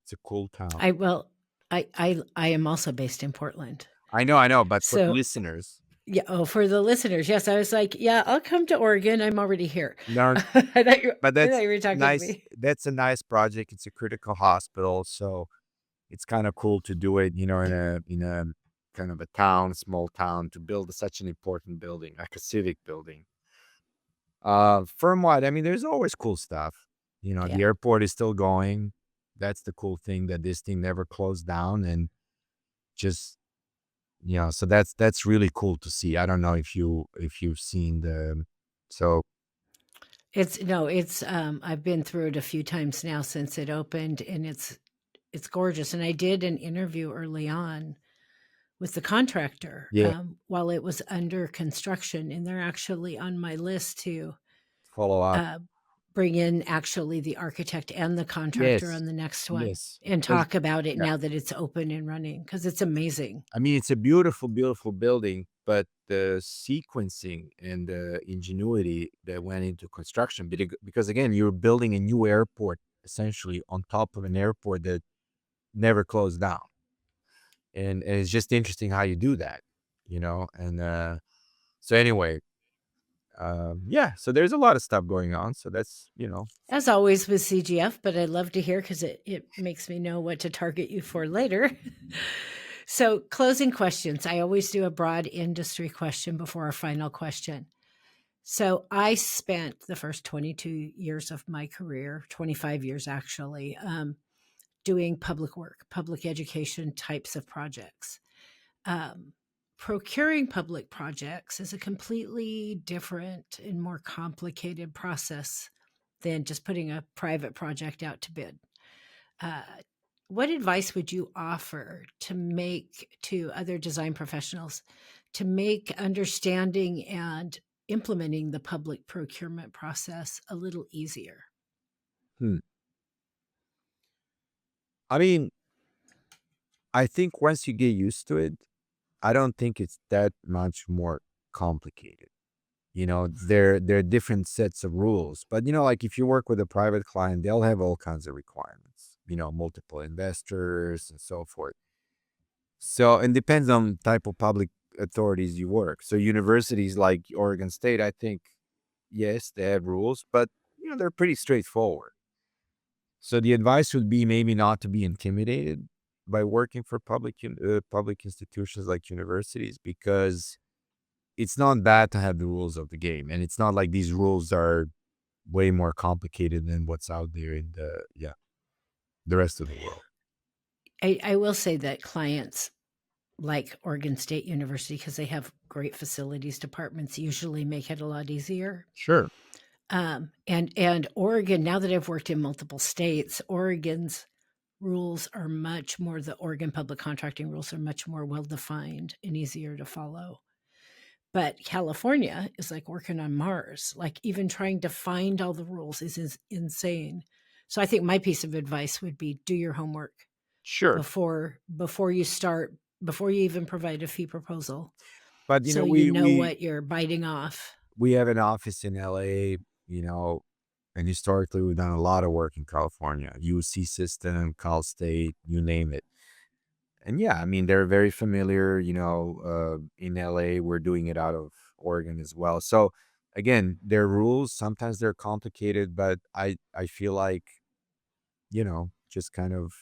It's a cool town. I well, I am also based in Portland. I know, but for the So, listeners, yeah, oh, for the listeners, yes, I was like, yeah, I'll come to Oregon. I'm already here. no, but I thought that's you were talking to nice. me. That's a nice project. It's a critical hospital, so it's kind of cool to do it, in a kind of a town, small town, to build such an important building, like a civic building. Firm-wide, I mean, there's always cool stuff. The Yeah. airport is still going. That's the cool thing, that this thing never closed down, and just so that's really cool to see. I don't know if you've seen so It's no, it's I've been through it a few times now since it opened, and it's gorgeous. And I did an interview early on with the contractor yeah, while it was under construction, and they're actually on my list to follow up. uh, bring in actually the architect and the contractor Yes, on the next one yes. and 'Cause talk about it yeah, now that it's open and running because it's amazing. I mean, it's a beautiful, beautiful building, but the sequencing and the ingenuity that went into construction, because again, you're building a new airport essentially on top of an airport that never closed down. And it's just interesting how you do that, and so anyway, yeah, so there's a lot of stuff going on. So that's, As always with CGF, but I love to hear because it makes me know what to target you for later. So, closing questions. I always do a broad industry question before our final question. So, I spent the first 22 years of my career, 25 years actually, doing public work, public education types of projects. Um, Procuring public projects is a completely different and more complicated process than just putting a private project out to bid. Uh, what advice would you offer to other design professionals to make understanding and implementing the public procurement process a little easier? hmm. I mean, I think once you get used to it, I don't think it's that much more complicated. There are different sets of rules, but like if you work with a private client, they'll have all kinds of requirements, multiple investors and so forth. So it depends on type of public authorities you work. So universities like Oregon State, I think, yes, they have rules, but they're pretty straightforward. So the advice would be maybe not to be intimidated by working for public institutions like universities, because it's not bad to have the rules of the game, and it's not like these rules are way more complicated than what's out there in the rest of the world. I will say that clients like Oregon State University, because they have great facilities departments, usually make it a lot easier. Sure. And Oregon, now that I've worked in multiple states, Oregon's rules are much more, the Oregon public contracting rules are much more well defined and easier to follow. But California is like working on Mars. Like even trying to find all the rules is insane. So I think my piece of advice would be do your homework Sure. before you start, before you even provide a fee proposal, But so you we know we what you're biting off. we have an office in LA, and historically we've done a lot of work in California, UC System, Cal State, you name it. And yeah, I mean, they're very familiar, in LA, we're doing it out of Oregon as well. So again, their rules, sometimes they're complicated, but I feel like, just kind of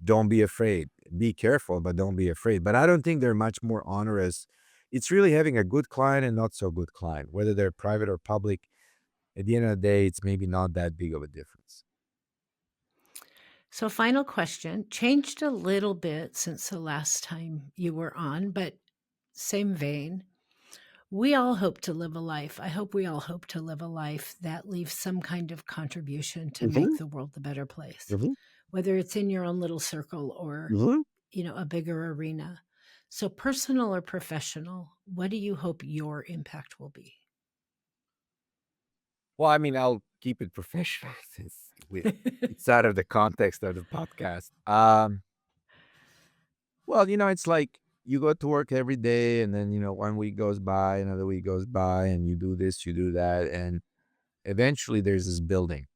don't be afraid. Be careful, but don't be afraid. But I don't think they're much more onerous. It's really having a good client and not so good client, whether they're private or public. At the end of the day, it's maybe not that big of a difference. So, final question changed a little bit since the last time you were on, but same vein. We all hope to live a life. I hope we all hope to live a life that leaves some kind of contribution to make the world a better place, whether it's in your own little circle or, a bigger arena. So personal or professional, what do you hope your impact will be? Well, I mean, I'll keep it professional since it's out of the context of the podcast. Well, it's like you go to work every day and then, 1 week goes by, another week goes by, and you do this, you do that. And eventually there's this building,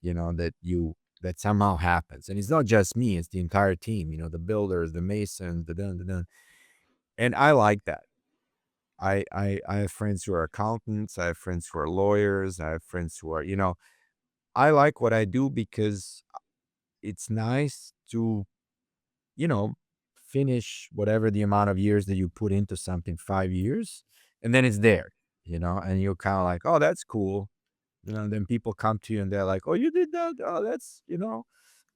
that somehow happens. And it's not just me, it's the entire team, the builders, the masons, the dun, the dun. And I like that. I have friends who are accountants, I have friends who are lawyers, I have friends who are, I like what I do because it's nice to, you know, finish whatever the amount of years that you put into something, 5 years, and then it's there, and you're kind of like, oh, that's cool. And then people come to you and they're like, oh, you did that. Oh, that's.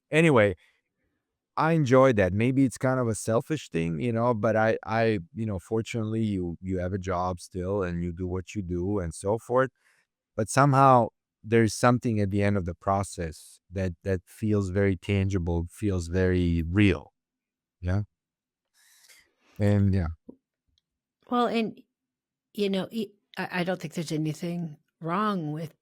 Anyway, I enjoy that. Maybe it's kind of a selfish thing, but fortunately you have a job still and you do what you do and so forth. But somehow there's something at the end of the process that feels very tangible, feels very real. Yeah. And yeah. Well, and, I don't think there's anything wrong with,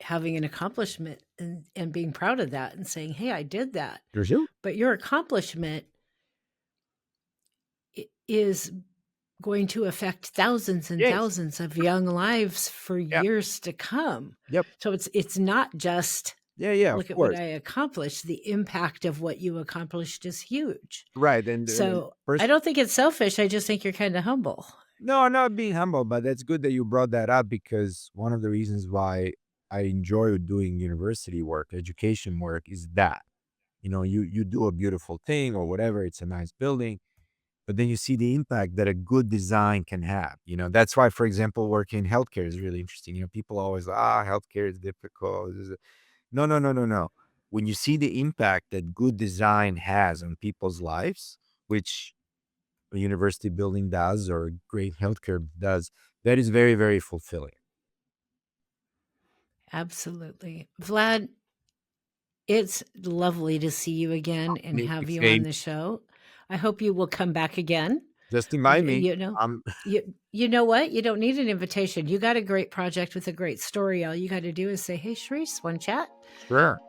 having an accomplishment and being proud of that and saying, hey, I did that. There's you. But your accomplishment is going to affect thousands and thousands of young lives for years to come. Yep. So it's not just look at course. what I accomplished. The impact of what you accomplished is huge. Right. And so I don't think it's selfish. I just think you're kind of humble. No, I'm not being humble, but that's good that you brought that up because one of the reasons why I enjoy doing university work, education work, is that, you do a beautiful thing or whatever, it's a nice building, but then you see the impact that a good design can have. That's why, for example, working in healthcare is really interesting. People always, healthcare is difficult. No, no, no, no, no. When you see the impact that good design has on people's lives, which a university building does or great healthcare does, that is very, very fulfilling. Absolutely. Vlad, it's lovely to see you again and have you on the show. I hope you will come back again. Just invite me. You know what? You don't need an invitation. You got a great project with a great story. All you got to do is say, hey, Cherise, want to chat? Sure.